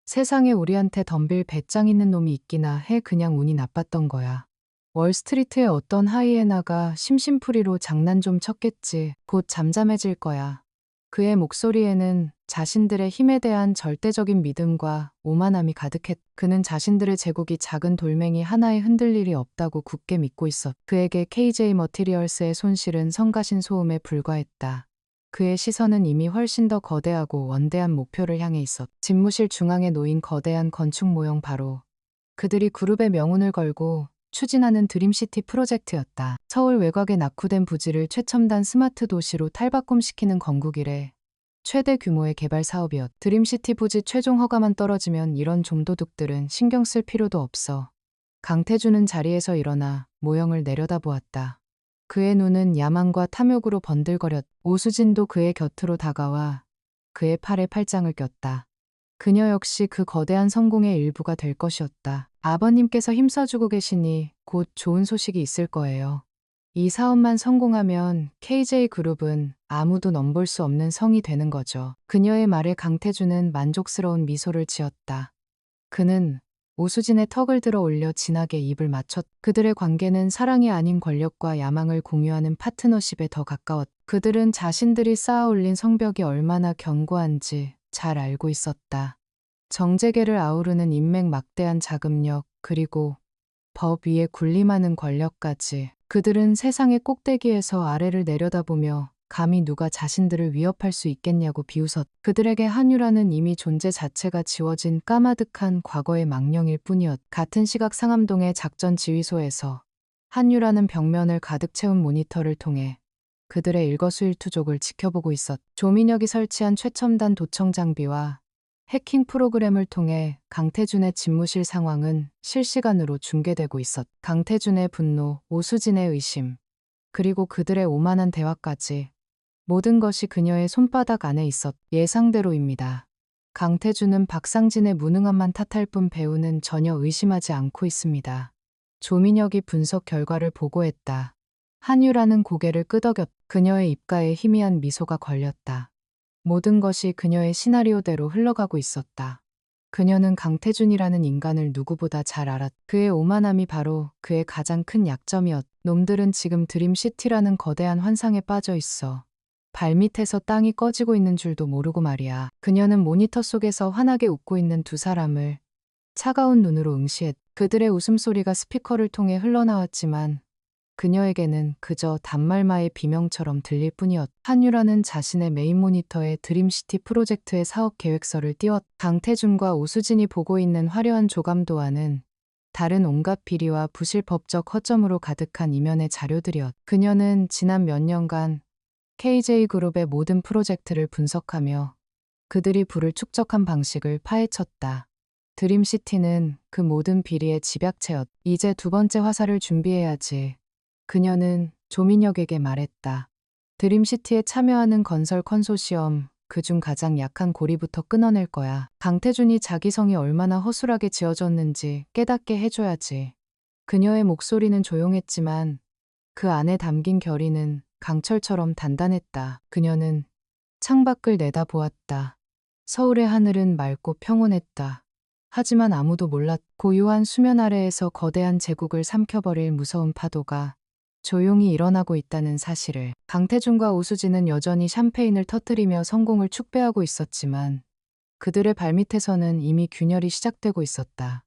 세상에 우리한테 덤빌 배짱 있는 놈이 있기나 해. 그냥 운이 나빴던 거야. 월스트리트의 어떤 하이에나가 심심풀이로 장난 좀 쳤겠지. 곧 잠잠해질 거야. 그의 목소리에는 자신들의 힘에 대한 절대적인 믿음과 오만함이 가득했. 그는 자신들의 제국이 작은 돌멩이 하나에 흔들 일이 없다고 굳게 믿고 있었. 그에게 KJ 머티리얼스의 손실은 성가신 소음에 불과했다. 그의 시선은 이미 훨씬 더 거대하고 원대한 목표를 향해 있었. 집무실 중앙에 놓인 거대한 건축 모형, 바로 그들이 그룹의 명운을 걸고 추진하는 드림시티 프로젝트였다. 서울 외곽의 낙후된 부지를 최첨단 스마트 도시로 탈바꿈시키는 건국 이래 최대 규모의 개발 사업이었. 드림시티 부지 최종 허가만 떨어지면 이런 좀도둑들은 신경 쓸 필요도 없어. 강태준은 자리에서 일어나 모형을 내려다보았다. 그의 눈은 야망과 탐욕으로 번들거렸. 오수진도 그의 곁으로 다가와 그의 팔에 팔짱을 꼈다. 그녀 역시 그 거대한 성공의 일부가 될 것이었다. 아버님께서 힘써주고 계시니 곧 좋은 소식이 있을 거예요. 이 사업만 성공하면 KJ그룹은 아무도 넘볼 수 없는 성이 되는 거죠. 그녀의 말에 강태준은 만족스러운 미소를 지었다. 그는 오수진의 턱을 들어 올려 진하게 입을 맞췄. 그들의 관계는 사랑이 아닌 권력과 야망을 공유하는 파트너십에 더 가까웠. 그들은 자신들이 쌓아 올린 성벽이 얼마나 견고한지 잘 알고 있었다. 정재계를 아우르는 인맥, 막대한 자금력, 그리고 법 위에 군림하는 권력까지. 그들은 세상의 꼭대기에서 아래를 내려다보며 감히 누가 자신들을 위협할 수 있겠냐고 비웃었. 그들에게 한유라는 이미 존재 자체가 지워진 까마득한 과거의 망령일 뿐이었. 같은 시각 상암동의 작전 지휘소에서 한유라는 벽면을 가득 채운 모니터를 통해 그들의 일거수일투족을 지켜보고 있었. 조민혁이 설치한 최첨단 도청 장비와 해킹 프로그램을 통해 강태준의 집무실 상황은 실시간으로 중계되고 있었. 강태준의 분노, 오수진의 의심, 그리고 그들의 오만한 대화까지 모든 것이 그녀의 손바닥 안에 있었. 예상대로입니다. 강태준은 박상진의 무능함만 탓할 뿐 배우는 전혀 의심하지 않고 있습니다. 조민혁이 분석 결과를 보고했다. 한유라는 고개를 끄덕였. 그녀의 입가에 희미한 미소가 걸렸다. 모든 것이 그녀의 시나리오대로 흘러가고 있었다. 그녀는 강태준이라는 인간을 누구보다 잘 알았. 그의 오만함이 바로 그의 가장 큰 약점이었. 놈들은 지금 드림시티라는 거대한 환상에 빠져 있어. 발밑에서 땅이 꺼지고 있는 줄도 모르고 말이야. 그녀는 모니터 속에서 환하게 웃고 있는 두 사람을 차가운 눈으로 응시했. 그들의 웃음소리가 스피커를 통해 흘러나왔지만 그녀에게는 그저 단말마의 비명처럼 들릴 뿐이었. 한유라는 자신의 메인 모니터에 드림시티 프로젝트의 사업 계획서를 띄웠. 강태준과 오수진이 보고 있는 화려한 조감도와는 다른 온갖 비리와 부실법적 허점으로 가득한 이면의 자료들이었. 그녀는 지난 몇 년간 KJ그룹의 모든 프로젝트를 분석하며 그들이 부를 축적한 방식을 파헤쳤다. 드림시티는 그 모든 비리의 집약체였. 이제 두 번째 화살을 준비해야지. 그녀는 조민혁에게 말했다. 드림시티에 참여하는 건설 컨소시엄, 그중 가장 약한 고리부터 끊어낼 거야. 강태준이 자기 성이 얼마나 허술하게 지어졌는지 깨닫게 해줘야지. 그녀의 목소리는 조용했지만 그 안에 담긴 결의는 강철처럼 단단했다. 그녀는 창밖을 내다보았다. 서울의 하늘은 맑고 평온했다. 하지만 아무도 몰랐. 고요한 수면 아래에서 거대한 제국을 삼켜버릴 무서운 파도가 조용히 일어나고 있다는 사실을. 강태준과 오수진은 여전히 샴페인을 터뜨리며 성공을 축배하고 있었지만 그들의 발밑에서는 이미 균열이 시작되고 있었다.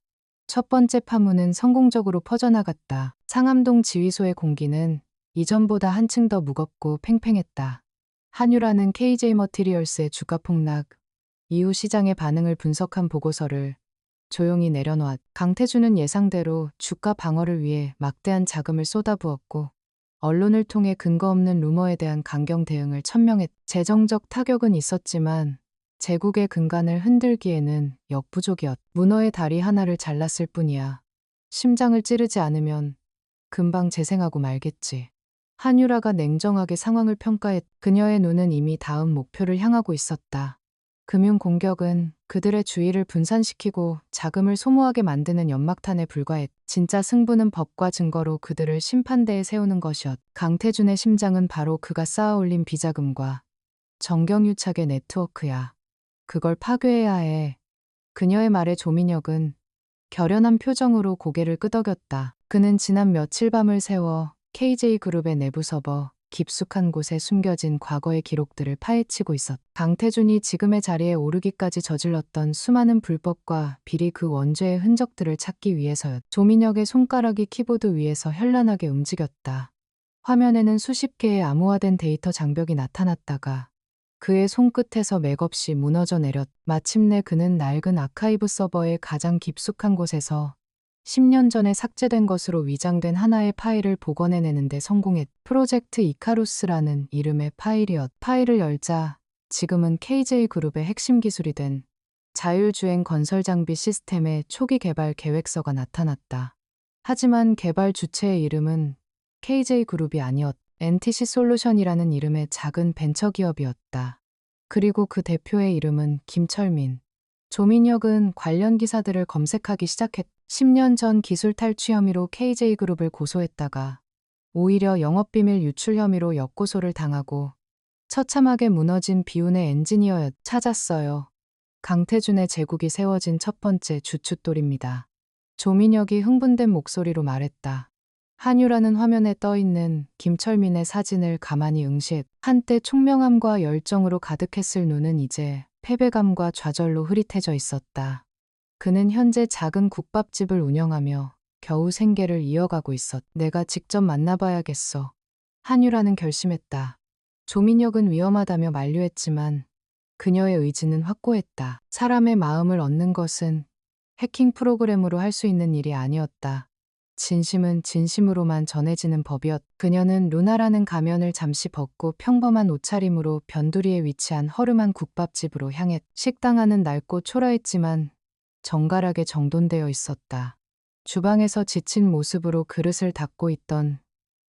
첫 번째 파문은 성공적으로 퍼져나갔다. 상암동 지휘소의 공기는 이전보다 한층 더 무겁고 팽팽했다. 한유라는 KJ 머티리얼스의 주가 폭락 이후 시장의 반응을 분석한 보고서를 조용히 내려놓았. 강태준은 예상대로 주가 방어를 위해 막대한 자금을 쏟아부었고 언론을 통해 근거 없는 루머에 대한 강경 대응을 천명했. 재정적 타격은 있었지만 제국의 근간을 흔들기에는 역부족이었. 문어의 다리 하나를 잘랐을 뿐이야. 심장을 찌르지 않으면 금방 재생하고 말겠지. 한유라가 냉정하게 상황을 평가했. 그녀의 눈은 이미 다음 목표를 향하고 있었다. 금융 공격은 그들의 주의를 분산시키고 자금을 소모하게 만드는 연막탄에 불과했. 진짜 승부는 법과 증거로 그들을 심판대에 세우는 것이었. 강태준의 심장은 바로 그가 쌓아올린 비자금과 정경유착의 네트워크야. 그걸 파괴해야 해. 그녀의 말에 조민혁은 결연한 표정으로 고개를 끄덕였다. 그는 지난 며칠 밤을 새워 KJ그룹의 내부 서버 깊숙한 곳에 숨겨진 과거의 기록들을 파헤치고 있었다. 강태준이 지금의 자리에 오르기까지 저질렀던 수많은 불법과 비리 그 원죄의 흔적들을 찾기 위해서였다. 조민혁의 손가락이 키보드 위에서 현란하게 움직였다. 화면에는 수십 개의 암호화된 데이터 장벽이 나타났다가 그의 손끝에서 맥없이 무너져 내렸. 마침내 그는 낡은 아카이브 서버의 가장 깊숙한 곳에서 10년 전에 삭제된 것으로 위장된 하나의 파일을 복원해내는데 성공했. 프로젝트 이카루스라는 이름의 파일이었. 파일을 열자 지금은 KJ그룹의 핵심 기술이 된 자율주행 건설 장비 시스템의 초기 개발 계획서가 나타났다. 하지만 개발 주체의 이름은 KJ그룹이 아니었. NTC 솔루션이라는 이름의 작은 벤처기업이었다. 그리고 그 대표의 이름은 김철민. 조민혁은 관련 기사들을 검색하기 시작했. 10년 전 기술 탈취 혐의로 KJ그룹을 고소했다가 오히려 영업비밀 유출 혐의로 역고소를 당하고 처참하게 무너진 비운의 엔지니어였. 찾았어요. 강태준의 제국이 세워진 첫 번째 주춧돌입니다. 조민혁이 흥분된 목소리로 말했다. 한유라는 화면에 떠있는 김철민의 사진을 가만히 응시했. 한때 총명함과 열정으로 가득했을 눈은 이제 패배감과 좌절로 흐릿해져 있었다. 그는 현재 작은 국밥집을 운영하며 겨우 생계를 이어가고 있었. 내가 직접 만나봐야겠어. 한유라는 결심했다. 조민혁은 위험하다며 만류했지만 그녀의 의지는 확고했다. 사람의 마음을 얻는 것은 해킹 프로그램으로 할 수 있는 일이 아니었다. 진심은 진심으로만 전해지는 법이었. 그녀는 루나라는 가면을 잠시 벗고 평범한 옷차림으로 변두리에 위치한 허름한 국밥집으로 향했. 식당 안은 낡고 초라했지만 정갈하게 정돈되어 있었다. 주방에서 지친 모습으로 그릇을 닦고 있던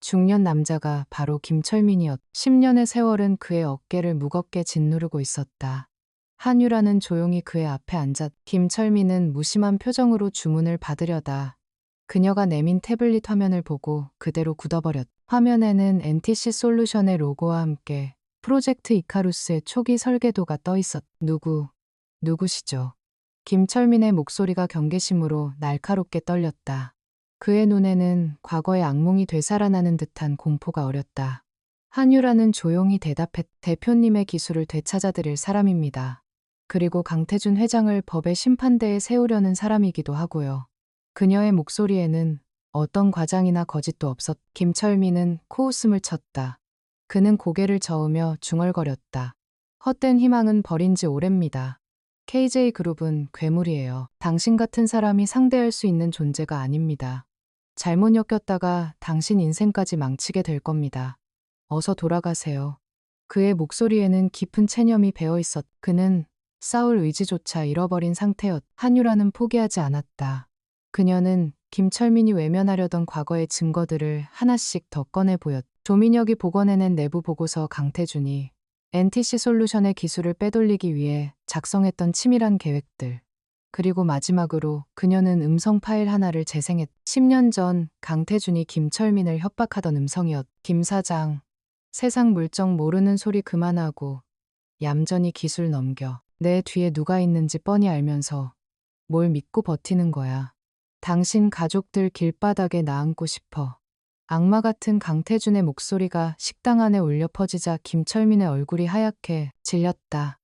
중년 남자가 바로 김철민이었. 10년의 세월은 그의 어깨를 무겁게 짓누르고 있었다. 한유라는 조용히 그의 앞에 앉았. 김철민은 무심한 표정으로 주문을 받으려다 그녀가 내민 태블릿 화면을 보고 그대로 굳어버렸. 화면에는 NTC 솔루션의 로고와 함께 프로젝트 이카루스의 초기 설계도가 떠 있었. 누구시죠? 김철민의 목소리가 경계심으로 날카롭게 떨렸다. 그의 눈에는 과거의 악몽이 되살아나는 듯한 공포가 어렸다. 한유라는 조용히 대답했. 대표님의 기술을 되찾아드릴 사람입니다. 그리고 강태준 회장을 법의 심판대에 세우려는 사람이기도 하고요. 그녀의 목소리에는 어떤 과장이나 거짓도 없었. 김철민은 코웃음을 쳤다. 그는 고개를 저으며 중얼거렸다. 헛된 희망은 버린 지 오래입니다. KJ그룹은 괴물이에요. 당신 같은 사람이 상대할 수 있는 존재가 아닙니다. 잘못 엮였다가 당신 인생까지 망치게 될 겁니다. 어서 돌아가세요. 그의 목소리에는 깊은 체념이 배어 있었. 그는 싸울 의지조차 잃어버린 상태였. 한유라는 포기하지 않았다. 그녀는 김철민이 외면하려던 과거의 증거들을 하나씩 더 꺼내 보였. 조민혁이 복원해낸 내부 보고서, 강태준이 NTC 솔루션의 기술을 빼돌리기 위해 작성했던 치밀한 계획들. 그리고 마지막으로 그녀는 음성 파일 하나를 재생했. 10년 전 강태준이 김철민을 협박하던 음성이었. 김 사장, 세상 물정 모르는 소리 그만하고 얌전히 기술 넘겨. 내 뒤에 누가 있는지 뻔히 알면서 뭘 믿고 버티는 거야. 당신 가족들 길바닥에 나앉고 싶어. 악마 같은 강태준의 목소리가 식당 안에 울려 퍼지자 김철민의 얼굴이 하얗게 질렸다.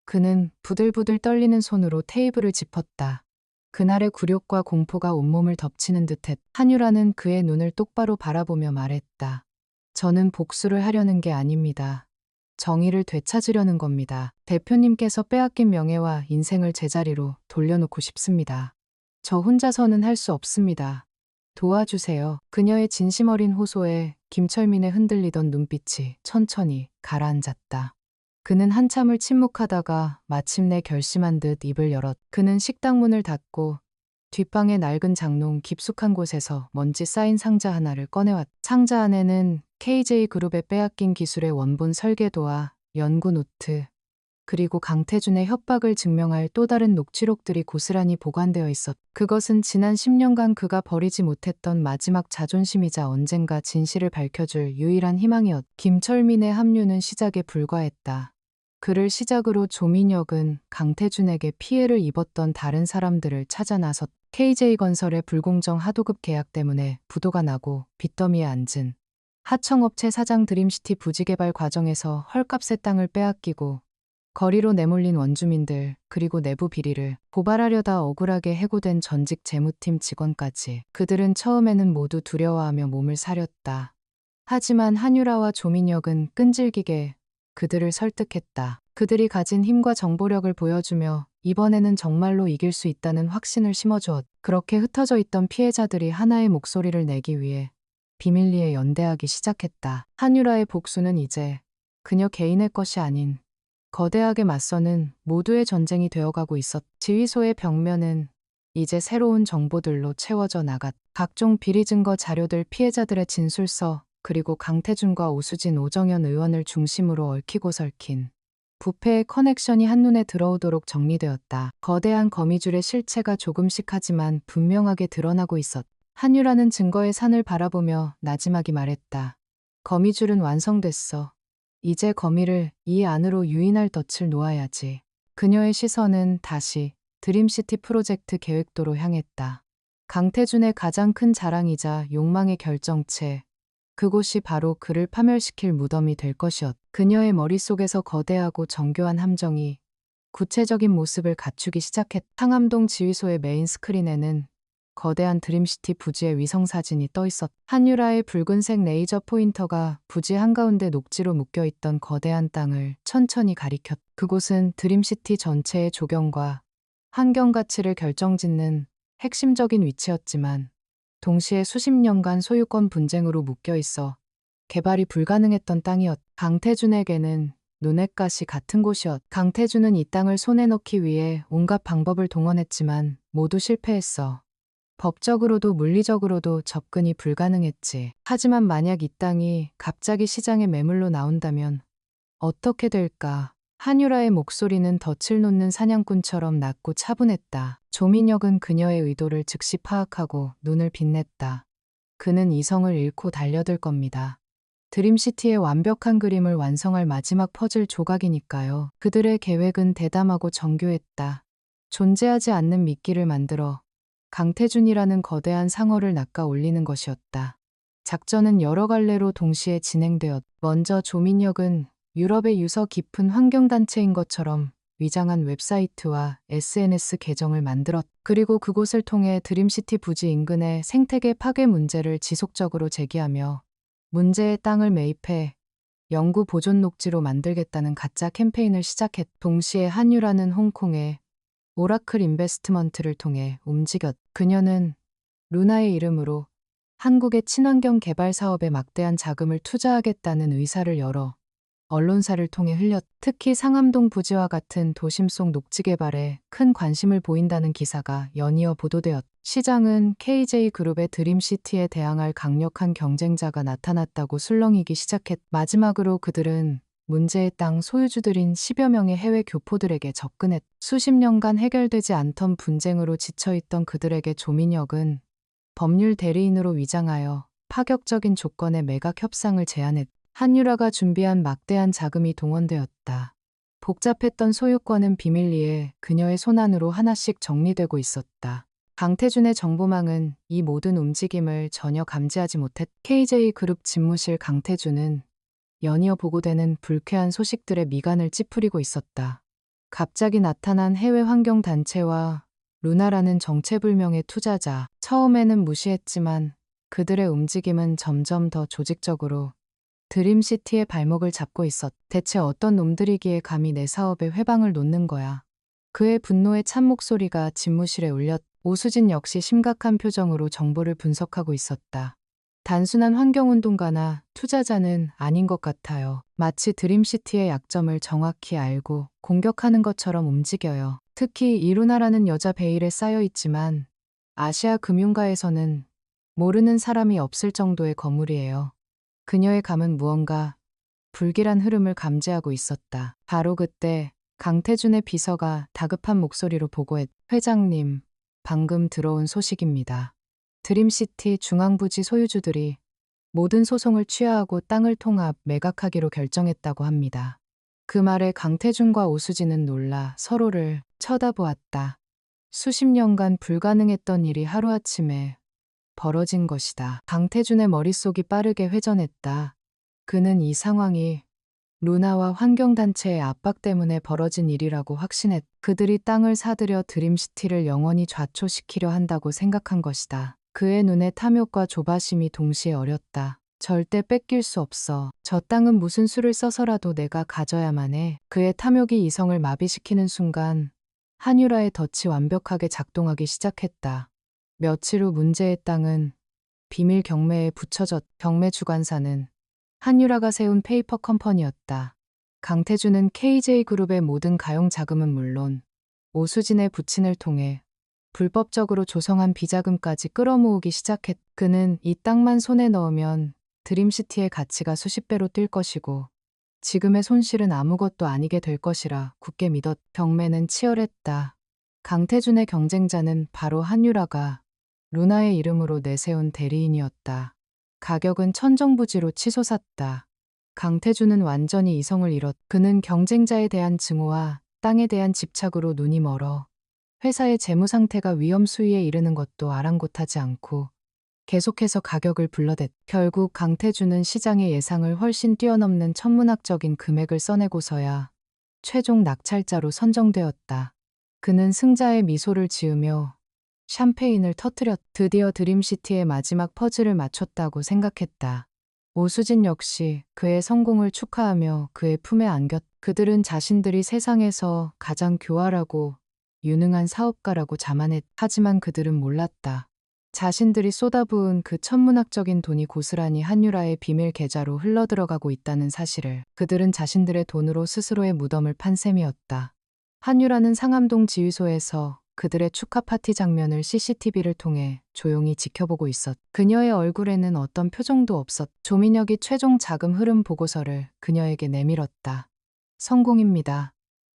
그는 부들부들 떨리는 손으로 테이블을 짚었다. 그날의 굴욕과 공포가 온몸을 덮치는 듯했. 한유라는 그의 눈을 똑바로 바라보며 말했다. 저는 복수를 하려는 게 아닙니다. 정의를 되찾으려는 겁니다. 대표님께서 빼앗긴 명예와 인생을 제자리로 돌려놓고 싶습니다. 저 혼자서는 할 수 없습니다. 도와주세요. 그녀의 진심 어린 호소에 김철민의 흔들리던 눈빛이 천천히 가라앉았다. 그는 한참을 침묵하다가 마침내 결심한 듯 입을 열었. 그는 식당 문을 닫고 뒷방의 낡은 장롱 깊숙한 곳에서 먼지 쌓인 상자 하나를 꺼내왔. 상자 안에는 KJ그룹의 빼앗긴 기술의 원본 설계도와 연구 노트, 그리고 강태준의 협박을 증명할 또 다른 녹취록들이 고스란히 보관되어 있었. 그것은 지난 10년간 그가 버리지 못했던 마지막 자존심이자 언젠가 진실을 밝혀줄 유일한 희망이었. 김철민의 합류는 시작에 불과했다. 그를 시작으로 조민혁은 강태준에게 피해를 입었던 다른 사람들을 찾아 나섰. KJ건설의 불공정 하도급 계약 때문에 부도가 나고 빚더미에 앉은 하청업체 사장 드림시티 부지 개발 과정에서 헐값의 땅을 빼앗기고 거리로 내몰린 원주민들, 그리고 내부 비리를 고발하려다 억울하게 해고된 전직 재무팀 직원까지. 그들은 처음에는 모두 두려워하며 몸을 사렸다. 하지만 한유라와 조민혁은 끈질기게 그들을 설득했다. 그들이 가진 힘과 정보력을 보여주며 이번에는 정말로 이길 수 있다는 확신을 심어주었. 그렇게 흩어져 있던 피해자들이 하나의 목소리를 내기 위해 비밀리에 연대하기 시작했다. 한유라의 복수는 이제 그녀 개인의 것이 아닌 거대하게 맞서는 모두의 전쟁이 되어가고 있었. 지휘소의 벽면은 이제 새로운 정보들로 채워져 나갔. 각종 비리 증거 자료들, 피해자들의 진술서, 그리고 강태준과 오수진, 오정현 의원을 중심으로 얽히고 설킨 부패의 커넥션이 한눈에 들어오도록 정리되었다. 거대한 거미줄의 실체가 조금씩 하지만 분명하게 드러나고 있었. 한유라는 증거의 산을 바라보며 나지막이 말했다. 거미줄은 완성됐어. 이제 거미를 이 안으로 유인할 덫을 놓아야지. 그녀의 시선은 다시 드림시티 프로젝트 계획도로 향했다. 강태준의 가장 큰 자랑이자 욕망의 결정체, 그곳이 바로 그를 파멸시킬 무덤이 될 것이었. 그녀의 머릿속에서 거대하고 정교한 함정이 구체적인 모습을 갖추기 시작했. 상암동 지휘소의 메인 스크린에는 거대한 드림시티 부지의 위성사진이 떠 있었. 한유라의 붉은색 레이저 포인터가 부지 한가운데 녹지로 묶여있던 거대한 땅을 천천히 가리켰. 그곳은 드림시티 전체의 조경과 환경 가치를 결정짓는 핵심적인 위치였지만 동시에 수십 년간 소유권 분쟁으로 묶여있어 개발이 불가능했던 땅이었. 강태준에게는 눈엣가시 같은 곳이었. 강태준은 이 땅을 손에 넣기 위해 온갖 방법을 동원했지만 모두 실패했어. 법적으로도 물리적으로도 접근이 불가능했지. 하지만 만약 이 땅이 갑자기 시장에 매물로 나온다면 어떻게 될까? 한유라의 목소리는 덫을 놓는 사냥꾼처럼 낮고 차분했다. 조민혁은 그녀의 의도를 즉시 파악하고 눈을 빛냈다. 그는 이성을 잃고 달려들 겁니다. 드림시티의 완벽한 그림을 완성할 마지막 퍼즐 조각이니까요. 그들의 계획은 대담하고 정교했다. 존재하지 않는 미끼를 만들어 강태준이라는 거대한 상어를 낚아 올리는 것이었다. 작전은 여러 갈래로 동시에 진행되었. 먼저 조민혁은 유럽의 유서 깊은 환경단체인 것처럼 위장한 웹사이트와 SNS 계정을 만들었. 그리고 그곳을 통해 드림시티 부지 인근의 생태계 파괴 문제를 지속적으로 제기하며 문제의 땅을 매입해 영구 보존 녹지로 만들겠다는 가짜 캠페인을 시작했. 동시에 한유라는 홍콩의 오라클 인베스트먼트를 통해 움직였. 그녀는 루나의 이름으로 한국의 친환경 개발 사업에 막대한 자금을 투자하겠다는 의사를 여러 언론사를 통해 흘렸. 특히 상암동 부지와 같은 도심 속 녹지 개발에 큰 관심을 보인다는 기사가 연이어 보도되었. 시장은 KJ그룹의 드림시티에 대항할 강력한 경쟁자가 나타났다고 술렁이기 시작했. 마지막으로 그들은 문제의 땅 소유주들인 10여 명의 해외 교포들에게 접근했. 수십 년간 해결되지 않던 분쟁으로 지쳐있던 그들에게 조민혁은 법률 대리인으로 위장하여 파격적인 조건의 매각 협상을 제안했. 한유라가 준비한 막대한 자금이 동원되었다. 복잡했던 소유권은 비밀리에 그녀의 손안으로 하나씩 정리되고 있었다. 강태준의 정보망은 이 모든 움직임을 전혀 감지하지 못했. KJ그룹 집무실. 강태준은 연이어 보고되는 불쾌한 소식들의 미간을 찌푸리고 있었다. 갑자기 나타난 해외 환경단체와 루나라는 정체불명의 투자자. 처음에는 무시했지만 그들의 움직임은 점점 더 조직적으로 드림시티의 발목을 잡고 있었. 대체 어떤 놈들이기에 감히 내 사업에 회방을 놓는 거야. 그의 분노의 찬 목소리가 집무실에 울렸. 오수진 역시 심각한 표정으로 정보를 분석하고 있었다. 단순한 환경운동가나 투자자는 아닌 것 같아요. 마치 드림시티의 약점을 정확히 알고 공격하는 것처럼 움직여요. 특히 이루나라는 여자 베일에 쌓여 있지만 아시아 금융가에서는 모르는 사람이 없을 정도의 거물이에요. 그녀의 감은 무언가 불길한 흐름을 감지하고 있었다. 바로 그때 강태준의 비서가 다급한 목소리로 보고했. 회장님, 방금 들어온 소식입니다. 드림시티 중앙부지 소유주들이 모든 소송을 취하하고 땅을 통합 매각하기로 결정했다고 합니다. 그 말에 강태준과 오수진은 놀라 서로를 쳐다보았다. 수십 년간 불가능했던 일이 하루아침에 벌어진 것이다. 강태준의 머릿속이 빠르게 회전했다. 그는 이 상황이 루나와 환경단체의 압박 때문에 벌어진 일이라고 확신했. 그들이 땅을 사들여 드림시티를 영원히 좌초시키려 한다고 생각한 것이다. 그의 눈에 탐욕과 조바심이 동시에 어렸다. 절대 뺏길 수 없어. 저 땅은 무슨 수를 써서라도 내가 가져야만 해. 그의 탐욕이 이성을 마비시키는 순간 한유라의 덫이 완벽하게 작동하기 시작했다. 며칠 후 문제의 땅은 비밀 경매에 붙여졌. 경매 주관사는 한유라가 세운 페이퍼 컴퍼니였다. 강태준은 KJ그룹의 모든 가용 자금은 물론 오수진의 부친을 통해 불법적으로 조성한 비자금까지 끌어모으기 시작했. 그는 이 땅만 손에 넣으면 드림시티의 가치가 수십 배로 뛸 것이고 지금의 손실은 아무것도 아니게 될 것이라 굳게 믿었. 경매는 치열했다. 강태준의 경쟁자는 바로 한유라가 루나의 이름으로 내세운 대리인이었다. 가격은 천정부지로 치솟았다. 강태준은 완전히 이성을 잃었. 그는 경쟁자에 대한 증오와 땅에 대한 집착으로 눈이 멀어 회사의 재무 상태가 위험 수위에 이르는 것도 아랑곳하지 않고 계속해서 가격을 불러댔. 결국 강태준은 시장의 예상을 훨씬 뛰어넘는 천문학적인 금액을 써내고서야 최종 낙찰자로 선정되었다. 그는 승자의 미소를 지으며 샴페인을 터뜨렸. 드디어 드림시티의 마지막 퍼즐을 맞췄다고 생각했다. 오수진 역시 그의 성공을 축하하며 그의 품에 안겼. 그들은 자신들이 세상에서 가장 교활하고 유능한 사업가라고 자만했. 하지만 그들은 몰랐다. 자신들이 쏟아부은 그 천문학적인 돈이 고스란히 한유라의 비밀 계좌로 흘러들어가고 있다는 사실을. 그들은 자신들의 돈으로 스스로의 무덤을 판 셈이었다. 한유라는 상암동 지휘소에서 그들의 축하 파티 장면을 CCTV를 통해 조용히 지켜보고 있었. 그녀의 얼굴에는 어떤 표정도 없었. 조민혁이 최종 자금 흐름 보고서를 그녀에게 내밀었다. 성공입니다.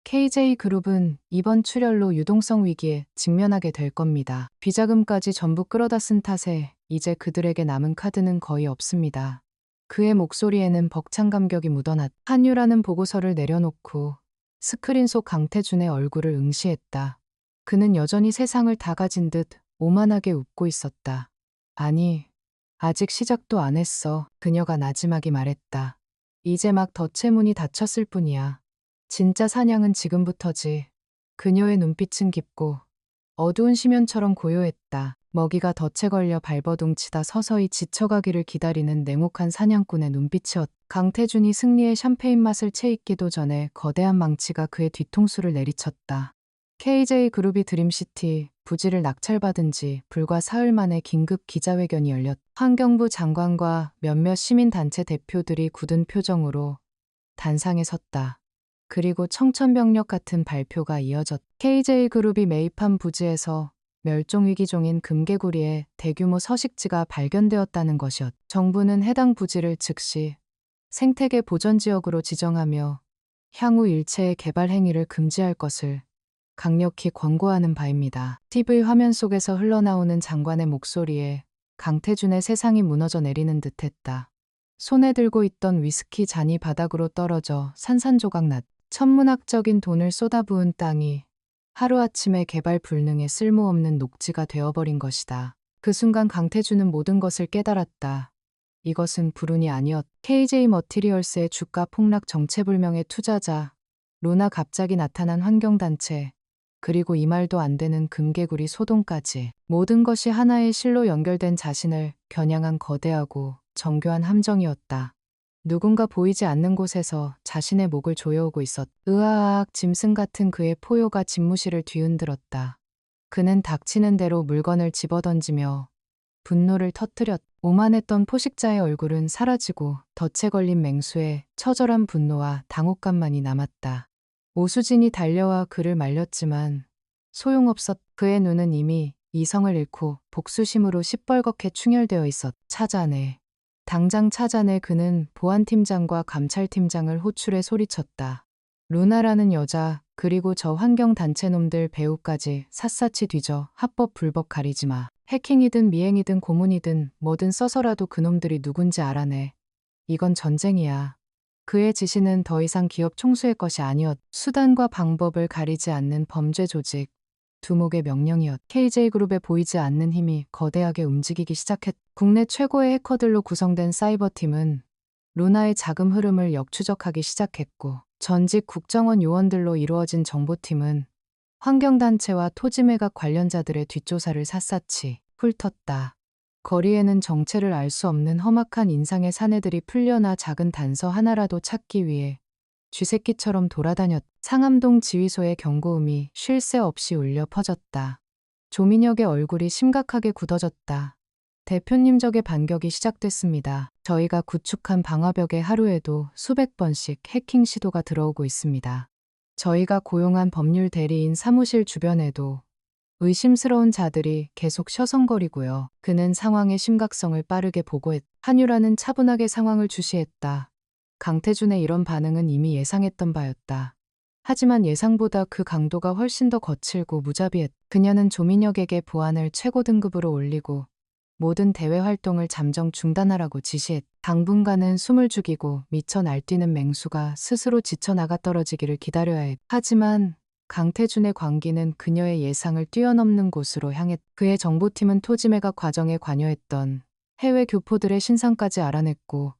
KJ그룹은 이번 출혈로 유동성 위기에 직면하게 될 겁니다. 비자금까지 전부 끌어다 쓴 탓에 이제 그들에게 남은 카드는 거의 없습니다. 그의 목소리에는 벅찬 감격이 묻어났. 한유라는 보고서를 내려놓고 스크린 속 강태준의 얼굴을 응시했다. 그는 여전히 세상을 다 가진 듯 오만하게 웃고 있었다. 아니, 아직 시작도 안 했어. 그녀가 나지막이 말했다. 이제 막 덫의 문이 닫혔을 뿐이야. 진짜 사냥은 지금부터지. 그녀의 눈빛은 깊고 어두운 심연처럼 고요했다. 먹이가 덫에 걸려 발버둥치다 서서히 지쳐가기를 기다리는 냉혹한 사냥꾼의 눈빛이었다. 강태준이 승리의 샴페인 맛을 채익기도 전에 거대한 망치가 그의 뒤통수를 내리쳤다. KJ그룹이 드림시티 부지를 낙찰받은 지 불과 사흘 만에 긴급 기자회견이 열렸. 환경부 장관과 몇몇 시민단체 대표들이 굳은 표정으로 단상에 섰다. 그리고 청천벽력 같은 발표가 이어졌. KJ그룹이 매입한 부지에서 멸종위기종인 금개구리의 대규모 서식지가 발견되었다는 것이었. 정부는 해당 부지를 즉시 생태계 보전지역으로 지정하며 향후 일체의 개발 행위를 금지할 것을 강력히 권고하는 바입니다. TV 화면 속에서 흘러나오는 장관의 목소리에 강태준의 세상이 무너져 내리는 듯했다. 손에 들고 있던 위스키 잔이 바닥으로 떨어져 산산조각 났. 천문학적인 돈을 쏟아부은 땅이 하루아침에 개발 불능의 쓸모없는 녹지가 되어버린 것이다. 그 순간 강태준은 모든 것을 깨달았다. 이것은 불운이 아니었. KJ 머티리얼스의 주가 폭락 정체불명의 투자자, 루나 갑자기 나타난 환경단체, 그리고 이 말도 안 되는 금개구리 소동까지. 모든 것이 하나의 실로 연결된 자신을 겨냥한 거대하고 정교한 함정이었다. 누군가 보이지 않는 곳에서 자신의 목을 조여오고 있었. 으아악 짐승 같은 그의 포효가 집무실을 뒤흔들었다. 그는 닥치는 대로 물건을 집어던지며 분노를 터뜨렸. 오만했던 포식자의 얼굴은 사라지고 덫에 걸린 맹수의 처절한 분노와 당혹감만이 남았다. 오수진이 달려와 그를 말렸지만 소용없었. 그의 눈은 이미 이성을 잃고 복수심으로 시뻘겋게 충혈되어 있었. 찾아내. 당장 찾아내. 그는 보안팀장과 감찰팀장을 호출해 소리쳤다. 루나라는 여자, 그리고 저 환경단체놈들 배우까지 샅샅이 뒤져. 합법 불법 가리지 마. 해킹이든 미행이든 고문이든 뭐든 써서라도 그놈들이 누군지 알아내. 이건 전쟁이야. 그의 지시는 더 이상 기업 총수의 것이 아니었. 수단과 방법을 가리지 않는 범죄 조직, 두목의 명령이었. KJ그룹에 보이지 않는 힘이 거대하게 움직이기 시작했. 국내 최고의 해커들로 구성된 사이버팀은 루나의 자금 흐름을 역추적하기 시작했고, 전직 국정원 요원들로 이루어진 정보팀은 환경단체와 토지매각 관련자들의 뒷조사를 샅샅이 훑었다. 거리에는 정체를 알 수 없는 험악한 인상의 사내들이 풀려나 작은 단서 하나라도 찾기 위해 쥐새끼처럼 돌아다녔. 상암동 지휘소의 경고음이 쉴 새 없이 울려 퍼졌다. 조민혁의 얼굴이 심각하게 굳어졌다. 대표님, 적의 반격이 시작됐습니다. 저희가 구축한 방화벽에 하루에도 수백 번씩 해킹 시도가 들어오고 있습니다. 저희가 고용한 법률 대리인 사무실 주변에도 의심스러운 자들이 계속 서성거리고요. 그는 상황의 심각성을 빠르게 보고했. 한유라는 차분하게 상황을 주시했다. 강태준의 이런 반응은 이미 예상했던 바였다. 하지만 예상보다 그 강도가 훨씬 더 거칠고 무자비했. 그녀는 조민혁에게 보안을 최고 등급으로 올리고 모든 대외 활동을 잠정 중단하라고 지시했. 당분간은 숨을 죽이고 미쳐 날뛰는 맹수가 스스로 지쳐 나가 떨어지기를 기다려야 했. 하지만 강태준의 광기는 그녀의 예상을 뛰어넘는 곳으로 향했. 그의 정보팀은 토지매각 과정에 관여했던 해외 교포들의 신상까지 알아냈고,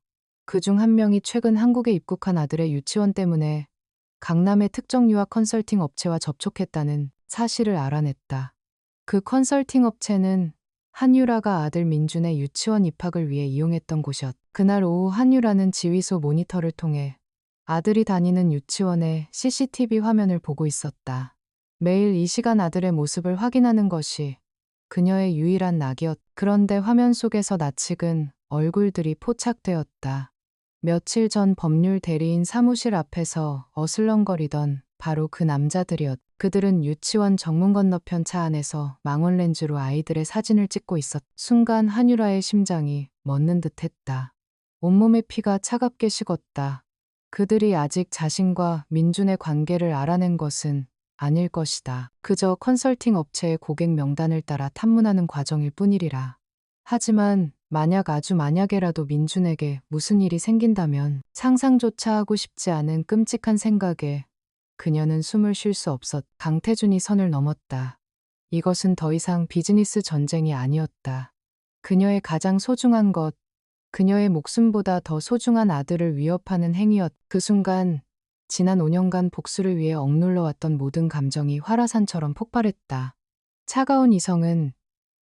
그중 한 명이 최근 한국에 입국한 아들의 유치원 때문에 강남의 특정 유학 컨설팅 업체와 접촉했다는 사실을 알아냈다. 그 컨설팅 업체는 한유라가 아들 민준의 유치원 입학을 위해 이용했던 곳이었. 그날 오후 한유라는 지휘소 모니터를 통해 아들이 다니는 유치원의 CCTV 화면을 보고 있었다. 매일 이 시간 아들의 모습을 확인하는 것이 그녀의 유일한 낙이었. 그런데 화면 속에서 낯익은 얼굴들이 포착되었다. 며칠 전 법률 대리인 사무실 앞에서 어슬렁거리던 바로 그 남자들이었. 그들은 유치원 정문 건너편 차 안에서 망원렌즈로 아이들의 사진을 찍고 있었. 순간 한유라의 심장이 멎는 듯했다. 온몸의 피가 차갑게 식었다. 그들이 아직 자신과 민준의 관계를 알아낸 것은 아닐 것이다. 그저 컨설팅 업체의 고객 명단을 따라 탐문하는 과정일 뿐이리라. 하지만 만약, 아주 만약에라도 민준에게 무슨 일이 생긴다면 상상조차 하고 싶지 않은 끔찍한 생각에 그녀는 숨을 쉴 수 없었. 강태준이 선을 넘었다. 이것은 더 이상 비즈니스 전쟁이 아니었다. 그녀의 가장 소중한 것, 그녀의 목숨보다 더 소중한 아들을 위협하는 행위였. 그 순간 지난 5년간 복수를 위해 억눌러왔던 모든 감정이 화라산처럼 폭발했다. 차가운 이성은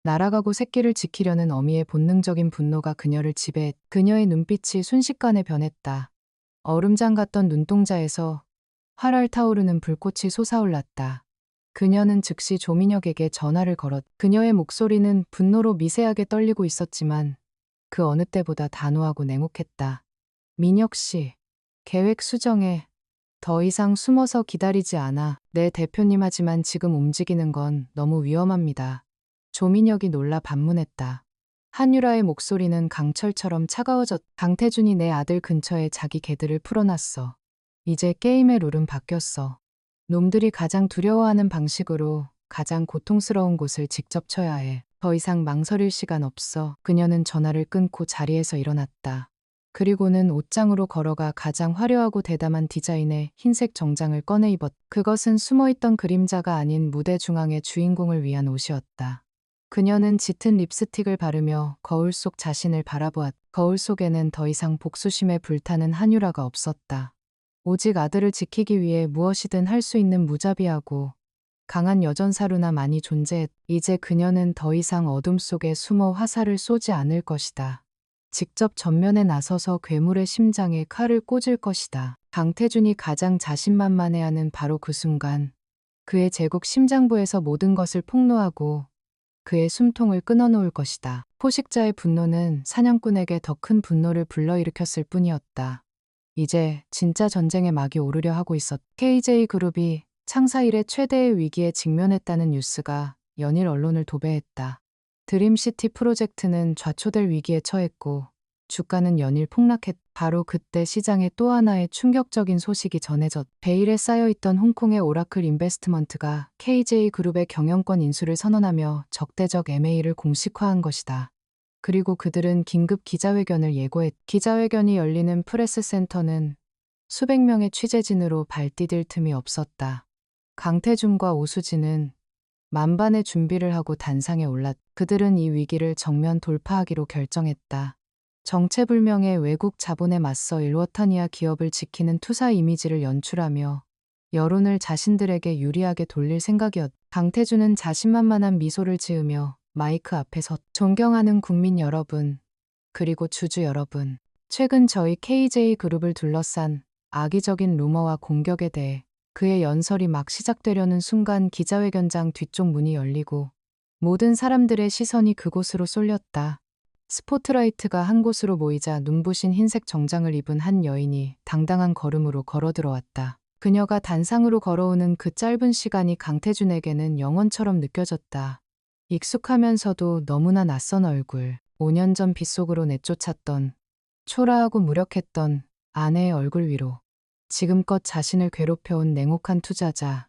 날아가고 새끼를 지키려는 어미의 본능적인 분노가 그녀를 지배했. 그녀의 눈빛이 순식간에 변했다. 얼음장 같던 눈동자에서 활활 타오르는 불꽃이 솟아올랐다. 그녀는 즉시 조민혁에게 전화를 걸었. 그녀의 목소리는 분노로 미세하게 떨리고 있었지만 그 어느 때보다 단호하고 냉혹했다. 민혁 씨, 계획 수정해. 더 이상 숨어서 기다리지 않아. 네, 대표님, 하지만 지금 움직이는 건 너무 위험합니다. 조민혁이 놀라 반문했다. 한유라의 목소리는 강철처럼 차가워졌. 강태준이 내 아들 근처에 자기 개들을 풀어놨어. 이제 게임의 룰은 바뀌었어. 놈들이 가장 두려워하는 방식으로 가장 고통스러운 곳을 직접 쳐야 해. 더 이상 망설일 시간 없어. 그녀는 전화를 끊고 자리에서 일어났다. 그리고는 옷장으로 걸어가 가장 화려하고 대담한 디자인의 흰색 정장을 꺼내 입었. 그것은 숨어있던 그림자가 아닌 무대 중앙의 주인공을 위한 옷이었다. 그녀는 짙은 립스틱을 바르며 거울 속 자신을 바라보았. 거울 속에는 더 이상 복수심에 불타는 한유라가 없었다. 오직 아들을 지키기 위해 무엇이든 할 수 있는 무자비하고 강한 여전사 루나만이 존재했. 이제 그녀는 더 이상 어둠 속에 숨어 화살을 쏘지 않을 것이다. 직접 전면에 나서서 괴물의 심장에 칼을 꽂을 것이다. 강태준이 가장 자신만만해하는 바로 그 순간, 그의 제국 심장부에서 모든 것을 폭로하고 그의 숨통을 끊어놓을 것이다. 포식자의 분노는 사냥꾼에게 더 큰 분노를 불러일으켰을 뿐이었다. 이제 진짜 전쟁의 막이 오르려 하고 있었. KJ그룹이 창사 이래 최대의 위기에 직면했다는 뉴스가 연일 언론을 도배했다. 드림시티 프로젝트는 좌초될 위기에 처했고 주가는 연일 폭락했. 바로 그때 시장에 또 하나의 충격적인 소식이 전해졌. 베일에 쌓여있던 홍콩의 오라클 인베스트먼트가 KJ그룹의 경영권 인수를 선언하며 적대적 M&A를 공식화한 것이다. 그리고 그들은 긴급 기자회견을 예고했. 기자회견이 열리는 프레스센터는 수백 명의 취재진으로 발디딜 틈이 없었다. 강태준과 오수진은 만반의 준비를 하고 단상에 올랐. 그들은 이 위기를 정면 돌파하기로 결정했다. 정체불명의 외국 자본에 맞서 일워터니아 기업을 지키는 투사 이미지를 연출하며 여론을 자신들에게 유리하게 돌릴 생각이었. 강태준은 자신만만한 미소를 지으며 마이크 앞에 섰. 존경하는 국민 여러분, 그리고 주주 여러분. 최근 저희 KJ그룹을 둘러싼 악의적인 루머와 공격에 대해 그의 연설이 막 시작되려는 순간 기자회견장 뒤쪽 문이 열리고 모든 사람들의 시선이 그곳으로 쏠렸다. 스포트라이트가 한 곳으로 모이자 눈부신 흰색 정장을 입은 한 여인이 당당한 걸음으로 걸어들어왔다. 그녀가 단상으로 걸어오는 그 짧은 시간이 강태준에게는 영원처럼 느껴졌다. 익숙하면서도 너무나 낯선 얼굴, 5년 전 빗속으로 내쫓았던, 초라하고 무력했던 아내의 얼굴 위로 지금껏 자신을 괴롭혀온 냉혹한 투자자,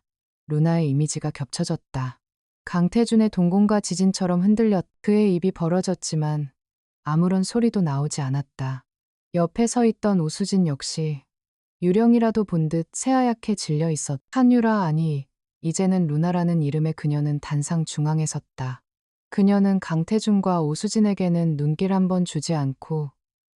루나의 이미지가 겹쳐졌다. 강태준의 동공과 지진처럼 흔들렸. 그의 입이 벌어졌지만 아무런 소리도 나오지 않았다. 옆에 서 있던 오수진 역시 유령이라도 본 듯 새하얗게 질려 있었. 한유라, 아니, 이제는 루나라는 이름의 그녀는 단상 중앙에 섰다. 그녀는 강태준과 오수진에게는 눈길 한 번 주지 않고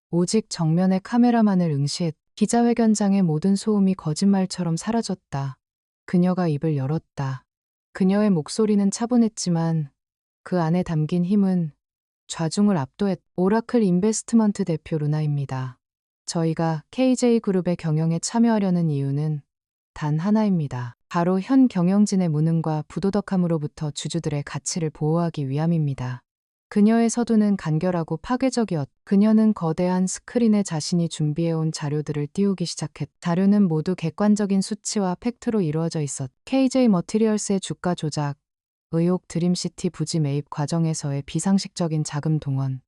오직 정면의 카메라만을 응시했. 기자회견장의 모든 소음이 거짓말처럼 사라졌다. 그녀가 입을 열었다. 그녀의 목소리는 차분했지만 그 안에 담긴 힘은 좌중을 압도했. 오라클 인베스트먼트 대표 루나입니다. 저희가 KJ그룹의 경영에 참여하려는 이유는 단 하나입니다. 바로 현 경영진의 무능과 부도덕함으로부터 주주들의 가치를 보호하기 위함입니다. 그녀의 서두는 간결하고 파괴적이었. 그녀는 거대한 스크린에 자신이 준비해온 자료들을 띄우기 시작했. 자료는 모두 객관적인 수치와 팩트로 이루어져 있었. KJ 머티리얼스의 주가 조작, 의혹, 드림시티 부지 매입 과정에서의 비상식적인 자금 동원,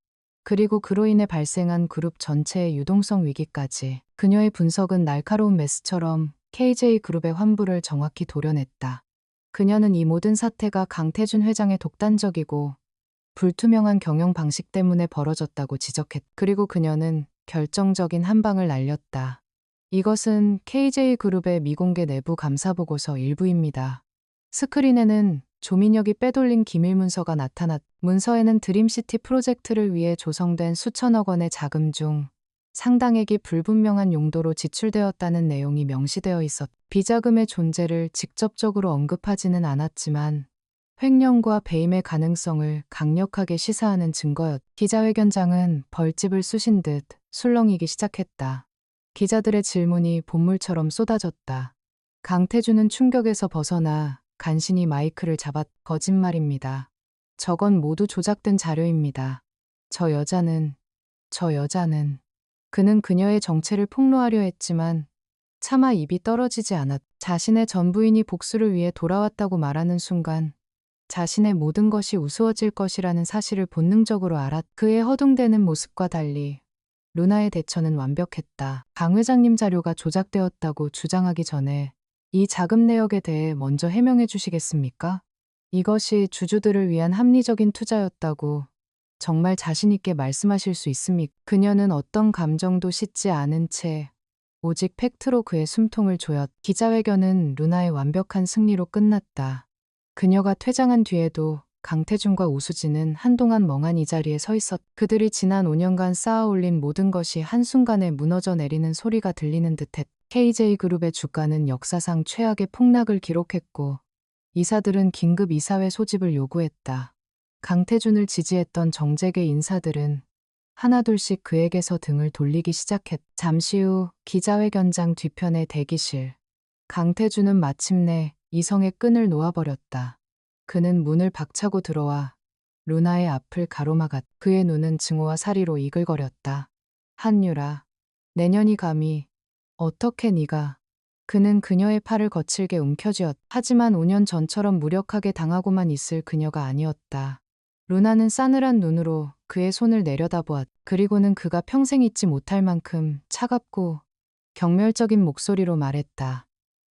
그리고 그로 인해 발생한 그룹 전체의 유동성 위기까지. 그녀의 분석은 날카로운 메스처럼 KJ그룹의 환부를 정확히 도려냈다. 그녀는 이 모든 사태가 강태준 회장의 독단적이고 불투명한 경영 방식 때문에 벌어졌다고 지적했. 그리고 그녀는 결정적인 한 방을 날렸다. 이것은 KJ그룹의 미공개 내부 감사보고서 일부입니다. 스크린에는 조민혁이 빼돌린 기밀 문서가 나타났. 문서에는 드림시티 프로젝트를 위해 조성된 수천억 원의 자금 중 상당액이 불분명한 용도로 지출되었다는 내용이 명시되어 있었. 비자금의 존재를 직접적으로 언급하지는 않았지만 횡령과 배임의 가능성을 강력하게 시사하는 증거였. 기자회견장은 벌집을 쑤신 듯 술렁이기 시작했다. 기자들의 질문이 본물처럼 쏟아졌다. 강태준은 충격에서 벗어나 간신히 마이크를 잡았. 거짓말입니다. 저건 모두 조작된 자료입니다. 저 여자는. 그는 그녀의 정체를 폭로하려 했지만 차마 입이 떨어지지 않았. 자신의 전 부인이 복수를 위해 돌아왔다고 말하는 순간 자신의 모든 것이 우스워질 것이라는 사실을 본능적으로 알았. 그의 허둥대는 모습과 달리 루나의 대처는 완벽했다. 강 회장님 자료가 조작되었다고 주장하기 전에 이 자금 내역에 대해 먼저 해명해 주시겠습니까? 이것이 주주들을 위한 합리적인 투자였다고 정말 자신있게 말씀하실 수 있습니까? 그녀는 어떤 감정도 싣지 않은 채 오직 팩트로 그의 숨통을 조였. 기자회견은 루나의 완벽한 승리로 끝났다. 그녀가 퇴장한 뒤에도 강태준과 오수진은 한동안 멍한 이 자리에 서 있었. 그들이 지난 5년간 쌓아올린 모든 것이 한순간에 무너져 내리는 소리가 들리는 듯했. KJ그룹의 주가는 역사상 최악의 폭락을 기록했고 이사들은 긴급 이사회 소집을 요구했다. 강태준을 지지했던 정재계 인사들은 하나둘씩 그에게서 등을 돌리기 시작했. 잠시 후 기자회견장 뒤편의 대기실. 강태준은 마침내 이성의 끈을 놓아버렸다. 그는 문을 박차고 들어와 루나의 앞을 가로막았. 그의 눈은 증오와 사리로 이글거렸다. 한유라, 내년이 감히 어떻게 네가. 그는 그녀의 팔을 거칠게 움켜쥐었. 하지만 5년 전처럼 무력하게 당하고만 있을 그녀가 아니었다. 루나는 싸늘한 눈으로 그의 손을 내려다보았. 그리고는 그가 평생 잊지 못할 만큼 차갑고 경멸적인 목소리로 말했다.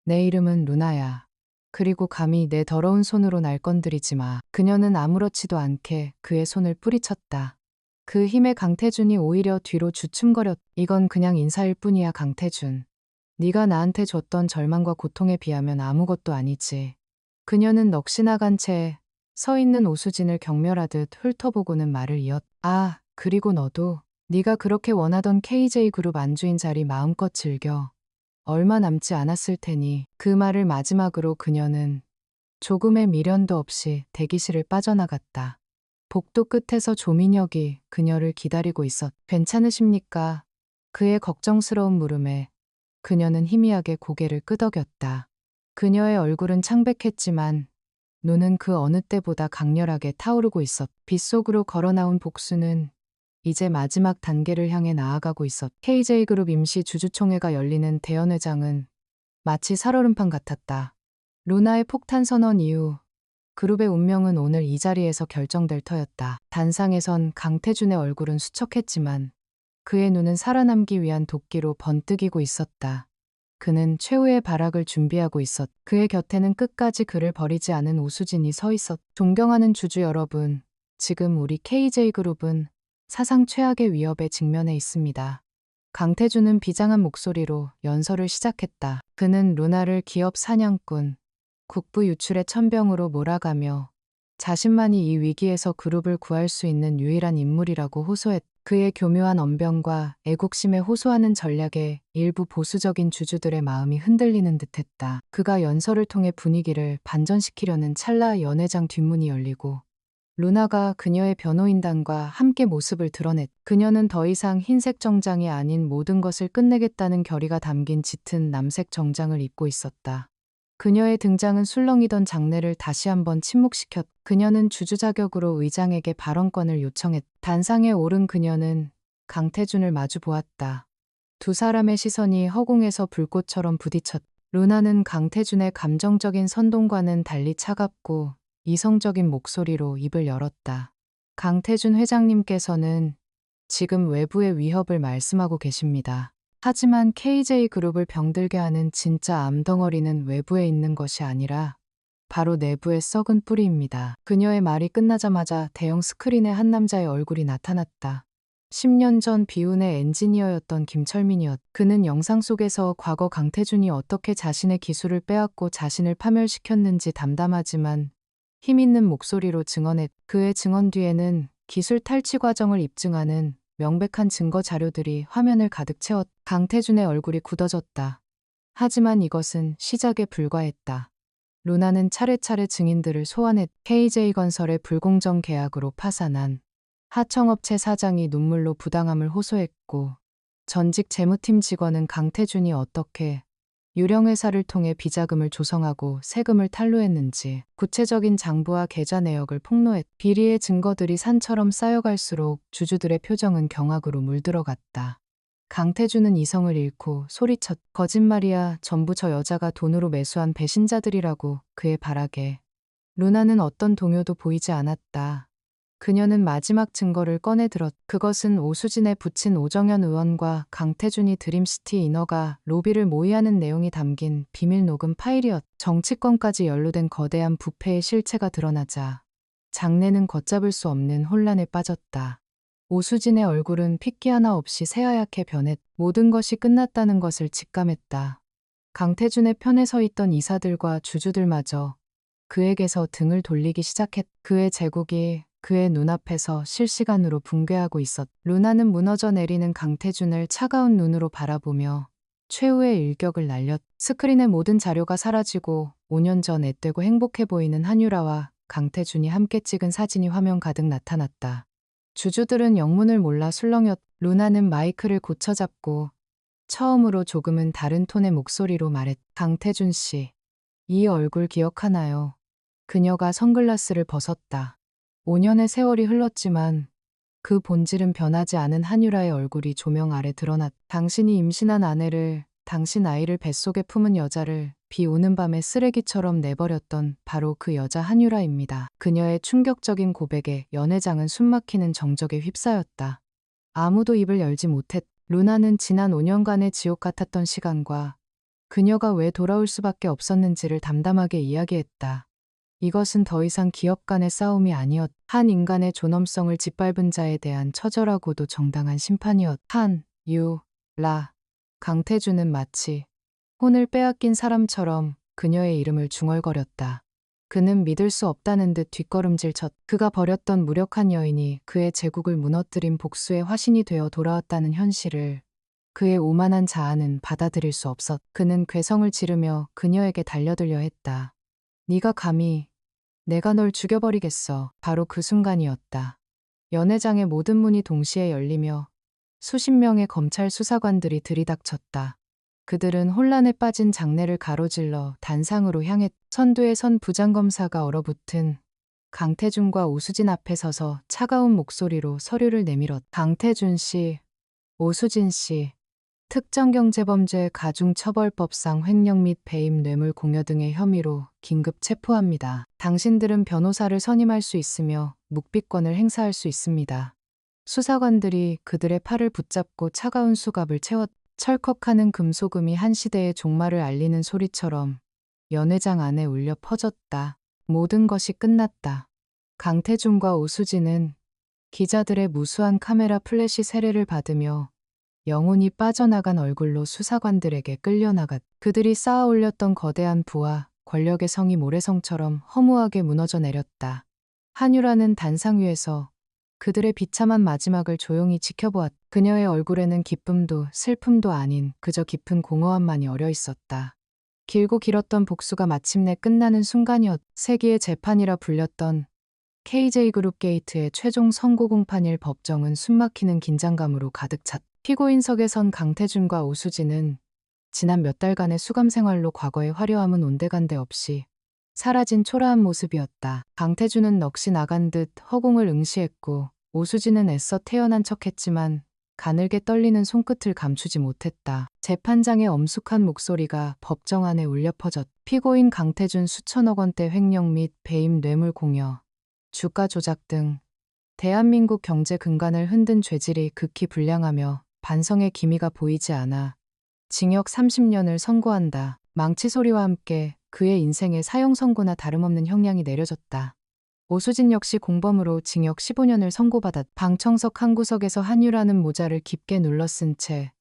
내 이름은 루나야. 그리고 감히 내 더러운 손으로 날 건드리지 마. 그녀는 아무렇지도 않게 그의 손을 뿌리쳤다. 그 힘에 강태준이 오히려 뒤로 주춤거렸. 이건 그냥 인사일 뿐이야, 강태준. 네가 나한테 줬던 절망과 고통에 비하면 아무것도 아니지. 그녀는 넋이 나간 채 서 있는 오수진을 경멸하듯 훑어보고는 말을 이었. 아, 그리고 너도 네가 그렇게 원하던 KJ그룹 안주인 자리 마음껏 즐겨. 얼마 남지 않았을 테니. 그 말을 마지막으로 그녀는 조금의 미련도 없이 대기실을 빠져나갔다. 복도 끝에서 조민혁이 그녀를 기다리고 있었. 괜찮으십니까? 그의 걱정스러운 물음에 그녀는 희미하게 고개를 끄덕였다. 그녀의 얼굴은 창백했지만 눈은 그 어느 때보다 강렬하게 타오르고 있었. 빗속으로 걸어나온 복수는 이제 마지막 단계를 향해 나아가고 있었. KJ그룹 임시 주주총회가 열리는 대연회장은 마치 살얼음판 같았다. 루나의 폭탄 선언 이후 그룹의 운명은 오늘 이 자리에서 결정될 터였다. 단상에선 강태준의 얼굴은 수척했지만 그의 눈은 살아남기 위한 도끼로 번뜩이고 있었다. 그는 최후의 발악을 준비하고 있었. 그의 곁에는 끝까지 그를 버리지 않은 오수진이 서 있었. 존경하는 주주 여러분, 지금 우리 KJ그룹은 사상 최악의 위협에 직면해 있습니다. 강태준은 비장한 목소리로 연설을 시작했다. 그는 루나를 기업 사냥꾼, 국부 유출의 천병으로 몰아가며 자신만이 이 위기에서 그룹을 구할 수 있는 유일한 인물이라고 호소했다. 그의 교묘한 언변과 애국심에 호소하는 전략에 일부 보수적인 주주들의 마음이 흔들리는 듯했다. 그가 연설을 통해 분위기를 반전시키려는 찰나 연회장 뒷문이 열리고 루나가 그녀의 변호인단과 함께 모습을 드러냈. 그녀는 더 이상 흰색 정장이 아닌 모든 것을 끝내겠다는 결의가 담긴 짙은 남색 정장을 입고 있었다. 그녀의 등장은 술렁이던 장내를 다시 한번 침묵시켰. 그녀는 주주 자격으로 의장에게 발언권을 요청했. 단상에 오른 그녀는 강태준을 마주 보았다. 두 사람의 시선이 허공에서 불꽃처럼 부딪혔. 루나는 강태준의 감정적인 선동과는 달리 차갑고 이성적인 목소리로 입을 열었다. 강태준 회장님께서는 지금 외부의 위협을 말씀하고 계십니다. 하지만 KJ그룹을 병들게 하는 진짜 암덩어리는 외부에 있는 것이 아니라 바로 내부의 썩은 뿌리입니다. 그녀의 말이 끝나자마자 대형 스크린에 한 남자의 얼굴이 나타났다. 10년 전 비운의 엔지니어였던 김철민이었. 그는 영상 속에서 과거 강태준이 어떻게 자신의 기술을 빼앗고 자신을 파멸시켰는지 담담하지만 힘있는 목소리로 증언했. 그의 증언 뒤에는 기술 탈취 과정을 입증하는 명백한 증거 자료들이 화면을 가득 채웠. 강태준의 얼굴이 굳어졌다. 하지만 이것은 시작에 불과했다. 루나는 차례차례 증인들을 소환했. KJ건설의 불공정 계약으로 파산한 하청업체 사장이 눈물로 부당함을 호소했고 전직 재무팀 직원은 강태준이 어떻게 유령회사를 통해 비자금을 조성하고 세금을 탈루했는지 구체적인 장부와 계좌 내역을 폭로했. 비리의 증거들이 산처럼 쌓여갈수록 주주들의 표정은 경악으로 물들어갔다. 강태준은 이성을 잃고 소리쳤. 거짓말이야. 전부 저 여자가 돈으로 매수한 배신자들이라고. 그의 발악에 루나는 어떤 동요도 보이지 않았다. 그녀는 마지막 증거를 꺼내들었. 그것은 오수진에 붙인 오정현 의원과 강태준이 드림시티 인허가 로비를 모의하는 내용이 담긴 비밀 녹음 파일이었. 정치권까지 연루된 거대한 부패의 실체가 드러나자 장내는 걷잡을 수 없는 혼란에 빠졌다. 오수진의 얼굴은 핏기 하나 없이 새하얗게 변했. 모든 것이 끝났다는 것을 직감했다. 강태준의 편에 서 있던 이사들과 주주들마저 그에게서 등을 돌리기 시작했. 그의 제국이 그의 눈앞에서 실시간으로 붕괴하고 있었. 루나는 무너져 내리는 강태준을 차가운 눈으로 바라보며 최후의 일격을 날렸. 스크린의 모든 자료가 사라지고 5년 전 앳되고 행복해 보이는 한유라와 강태준이 함께 찍은 사진이 화면 가득 나타났다. 주주들은 영문을 몰라 술렁였. 루나는 마이크를 고쳐잡고 처음으로 조금은 다른 톤의 목소리로 말했. 강태준 씨, 이 얼굴 기억하나요? 그녀가 선글라스를 벗었다. 5년의 세월이 흘렀지만 그 본질은 변하지 않은 한유라의 얼굴이 조명 아래 드러났. 당신이 임신한 아내를, 당신 아이를 뱃속에 품은 여자를 비 오는 밤에 쓰레기처럼 내버렸던 바로 그 여자 한유라입니다. 그녀의 충격적인 고백에 연회장은 숨막히는 정적에 휩싸였다. 아무도 입을 열지 못했. 루나는 지난 5년간의 지옥 같았던 시간과 그녀가 왜 돌아올 수밖에 없었는지를 담담하게 이야기했다. 이것은 더 이상 기업 간의 싸움이 아니었. 한 인간의 존엄성을 짓밟은 자에 대한 처절하고도 정당한 심판이었. 라. 강태준은 마치 혼을 빼앗긴 사람처럼 그녀의 이름을 중얼거렸다. 그는 믿을 수 없다는 듯 뒷걸음질 쳤. 그가 버렸던 무력한 여인이 그의 제국을 무너뜨린 복수의 화신이 되어 돌아왔다는 현실을 그의 오만한 자아는 받아들일 수 없었. 그는 괴성을 지르며 그녀에게 달려들려 했다. 네가 감히, 내가 널 죽여버리겠어. 바로 그 순간이었다. 연회장의 모든 문이 동시에 열리며 수십 명의 검찰 수사관들이 들이닥쳤다. 그들은 혼란에 빠진 장내를 가로질러 단상으로 향했. 선두에 선 부장검사가 얼어붙은 강태준과 오수진 앞에 서서 차가운 목소리로 서류를 내밀었. 강태준 씨, 오수진 씨, 특정경제범죄 가중처벌법상 횡령 및 배임 뇌물 공여 등의 혐의로 긴급 체포합니다. 당신들은 변호사를 선임할 수 있으며 묵비권을 행사할 수 있습니다. 수사관들이 그들의 팔을 붙잡고 차가운 수갑을 채웠. 철컥하는 금소금이 한 시대의 종말을 알리는 소리처럼 연회장 안에 울려 퍼졌다. 모든 것이 끝났다. 강태준과 오수진은 기자들의 무수한 카메라 플래시 세례를 받으며 영혼이 빠져나간 얼굴로 수사관들에게 끌려나갔. 그들이 쌓아 올렸던 거대한 부와 권력의 성이 모래성처럼 허무하게 무너져 내렸다. 한유라는 단상 위에서 그들의 비참한 마지막을 조용히 지켜보았. 그녀의 얼굴에는 기쁨도 슬픔도 아닌 그저 깊은 공허함만이 어려 있었다. 길고 길었던 복수가 마침내 끝나는 순간이었. 세기의 재판이라 불렸던 KJ그룹 게이트의 최종 선고 공판일 법정은 숨막히는 긴장감으로 가득 찼. 피고인석에 선 강태준과 오수진은 지난 몇 달간의 수감 생활로 과거의 화려함은 온데간데 없이 사라진 초라한 모습이었다. 강태준은 넋이 나간 듯 허공을 응시했고 오수진은 애써 태연한 척했지만 가늘게 떨리는 손끝을 감추지 못했다. 재판장의 엄숙한 목소리가 법정 안에 울려 퍼졌. 피고인 강태준 수천억 원대 횡령 및 배임 뇌물 공여, 주가 조작 등 대한민국 경제 근간을 흔든 죄질이 극히 불량하며 반성의 기미가 보이지 않아 징역 30년을 선고한다. 망치 소리와 함께 그의 인생에 사형 선고나 다름없는 형량이 내려졌다. 오수진 역시 공범으로 징역 15년을 선고받았. 방청석 한 구석에서 한유라는 모자를 깊게 눌러쓴 채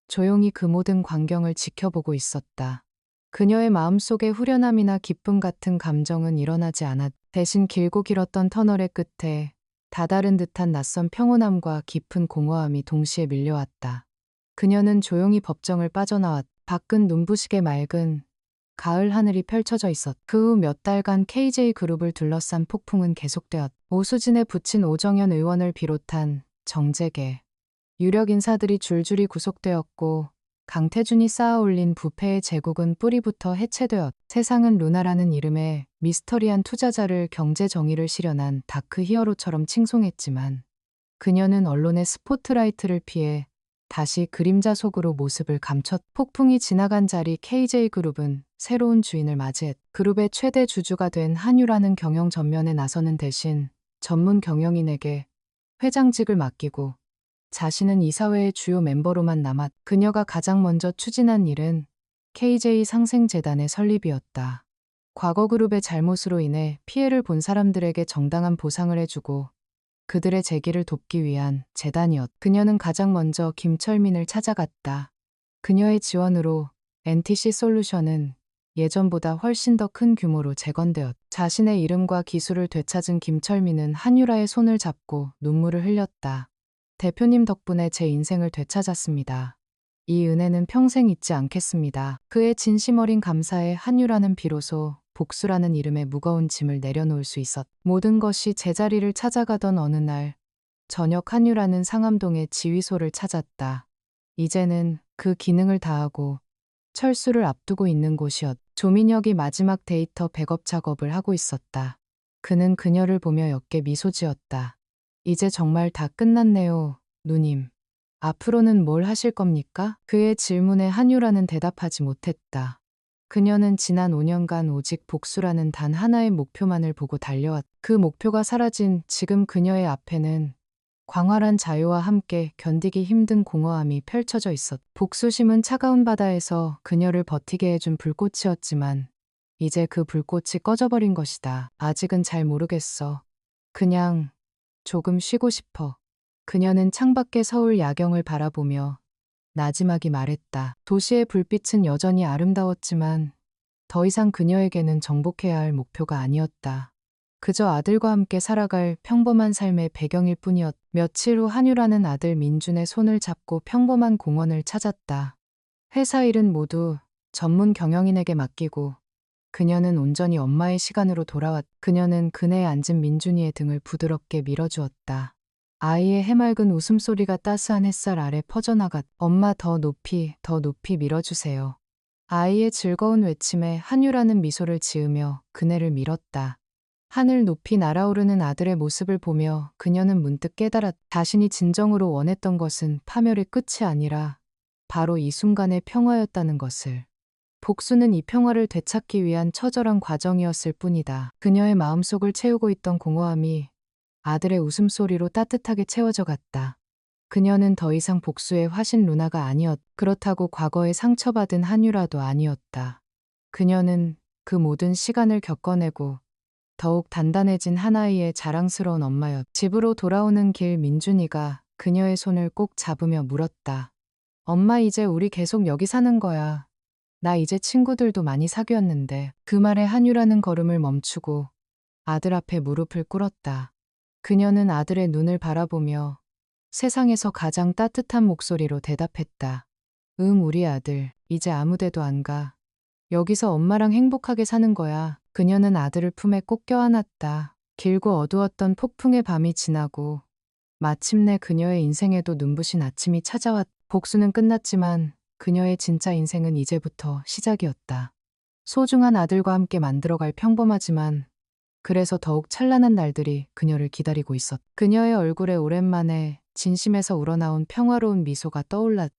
조용히 그 모든 광경을 지켜보고 있었다. 그녀의 마음속에 후련함이나 기쁨 같은 감정은 일어나지 않았. 대신 길고 길었던 터널의 끝에 다다른 듯한 낯선 평온함과 깊은 공허함이 동시에 밀려왔다. 그녀는 조용히 법정을 빠져나왔. 밖은 눈부시게 맑은 가을 하늘이 펼쳐져 있었. 그 후 몇 달간 KJ그룹을 둘러싼 폭풍은 계속되었. 오수진에 붙인 오정현 의원을 비롯한 정재계, 유력 인사들이 줄줄이 구속되었고 강태준이 쌓아올린 부패의 제국은 뿌리부터 해체되었. 세상은 루나라는 이름의 미스터리한 투자자를 경제 정의를 실현한 다크 히어로처럼 칭송했지만 그녀는 언론의 스포트라이트를 피해 다시 그림자 속으로 모습을 감췄. 폭풍이 지나간 자리 KJ그룹은 새로운 주인을 맞이했. 그룹의 최대 주주가 된 한유라는 경영 전면에 나서는 대신 전문 경영인에게 회장직을 맡기고 자신은 이사회의 주요 멤버로만 남았. 그녀가 가장 먼저 추진한 일은 KJ 상생재단의 설립이었다. 과거 그룹의 잘못으로 인해 피해를 본 사람들에게 정당한 보상을 해주고 그들의 재기를 돕기 위한 재단이었. 그녀는 가장 먼저 김철민을 찾아갔다. 그녀의 지원으로 NTC 솔루션은 예전보다 훨씬 더 큰 규모로 재건되었. 자신의 이름과 기술을 되찾은 김철민은 한유라의 손을 잡고 눈물을 흘렸다. 대표님 덕분에 제 인생을 되찾았습니다. 이 은혜는 평생 잊지 않겠습니다. 그의 진심 어린 감사에 한유라는 비로소 복수라는 이름의 무거운 짐을 내려놓을 수 있었. 모든 것이 제자리를 찾아가던 어느 날, 저녁 한유라는 상암동의 지휘소를 찾았다. 이제는 그 기능을 다하고 철수를 앞두고 있는 곳이었. 조민혁이 마지막 데이터 백업 작업을 하고 있었다. 그는 그녀를 보며 옅게 미소 지었다. 이제 정말 다 끝났네요, 누님. 앞으로는 뭘 하실 겁니까? 그의 질문에 한유라는 대답하지 못했다. 그녀는 지난 5년간 오직 복수라는 단 하나의 목표만을 보고 달려왔. 그 목표가 사라진 지금 그녀의 앞에는 광활한 자유와 함께 견디기 힘든 공허함이 펼쳐져 있었. 복수심은 차가운 바다에서 그녀를 버티게 해준 불꽃이었지만 이제 그 불꽃이 꺼져버린 것이다. 아직은 잘 모르겠어. 그냥 조금 쉬고 싶어. 그녀는 창밖의 서울 야경을 바라보며 나지막이 말했다. 도시의 불빛은 여전히 아름다웠지만 더 이상 그녀에게는 정복해야 할 목표가 아니었다. 그저 아들과 함께 살아갈 평범한 삶의 배경일 뿐이었. 며칠 후 한유라는 아들 민준의 손을 잡고 평범한 공원을 찾았다. 회사 일은 모두 전문 경영인에게 맡기고 그녀는 온전히 엄마의 시간으로 돌아왔. 그녀는 그네에 앉은 민준이의 등을 부드럽게 밀어주었다. 아이의 해맑은 웃음소리가 따스한 햇살 아래 퍼져나갔. 엄마 더 높이 밀어주세요. 아이의 즐거운 외침에 한유라는 미소를 지으며 그네를 밀었다. 하늘 높이 날아오르는 아들의 모습을 보며 그녀는 문득 깨달았. 자신이 진정으로 원했던 것은 파멸의 끝이 아니라 바로 이 순간의 평화였다는 것을. 복수는 이 평화를 되찾기 위한 처절한 과정이었을 뿐이다. 그녀의 마음속을 채우고 있던 공허함이 아들의 웃음소리로 따뜻하게 채워져 갔다. 그녀는 더 이상 복수의 화신 루나가 아니었. 그렇다고 과거에 상처받은 한유라도 아니었다. 그녀는 그 모든 시간을 겪어내고 더욱 단단해진 한아이의 자랑스러운 엄마였. 집으로 돌아오는 길 민준이가 그녀의 손을 꼭 잡으며 물었다. 엄마 이제 우리 계속 여기 사는 거야. 나 이제 친구들도 많이 사귀었는데. 그 말에 한유라는 걸음을 멈추고 아들 앞에 무릎을 꿇었다. 그녀는 아들의 눈을 바라보며 세상에서 가장 따뜻한 목소리로 대답했다. 우리 아들, 이제 아무데도 안 가. 여기서 엄마랑 행복하게 사는 거야. 그녀는 아들을 품에 꼭 껴안았다. 길고 어두웠던 폭풍의 밤이 지나고 마침내 그녀의 인생에도 눈부신 아침이 찾아왔. 복수는 끝났지만 그녀의 진짜 인생은 이제부터 시작이었다. 소중한 아들과 함께 만들어갈 평범하지만 그래서 더욱 찬란한 날들이 그녀를 기다리고 있었. 그녀의 얼굴에 오랜만에 진심에서 우러나온 평화로운 미소가 떠올랐.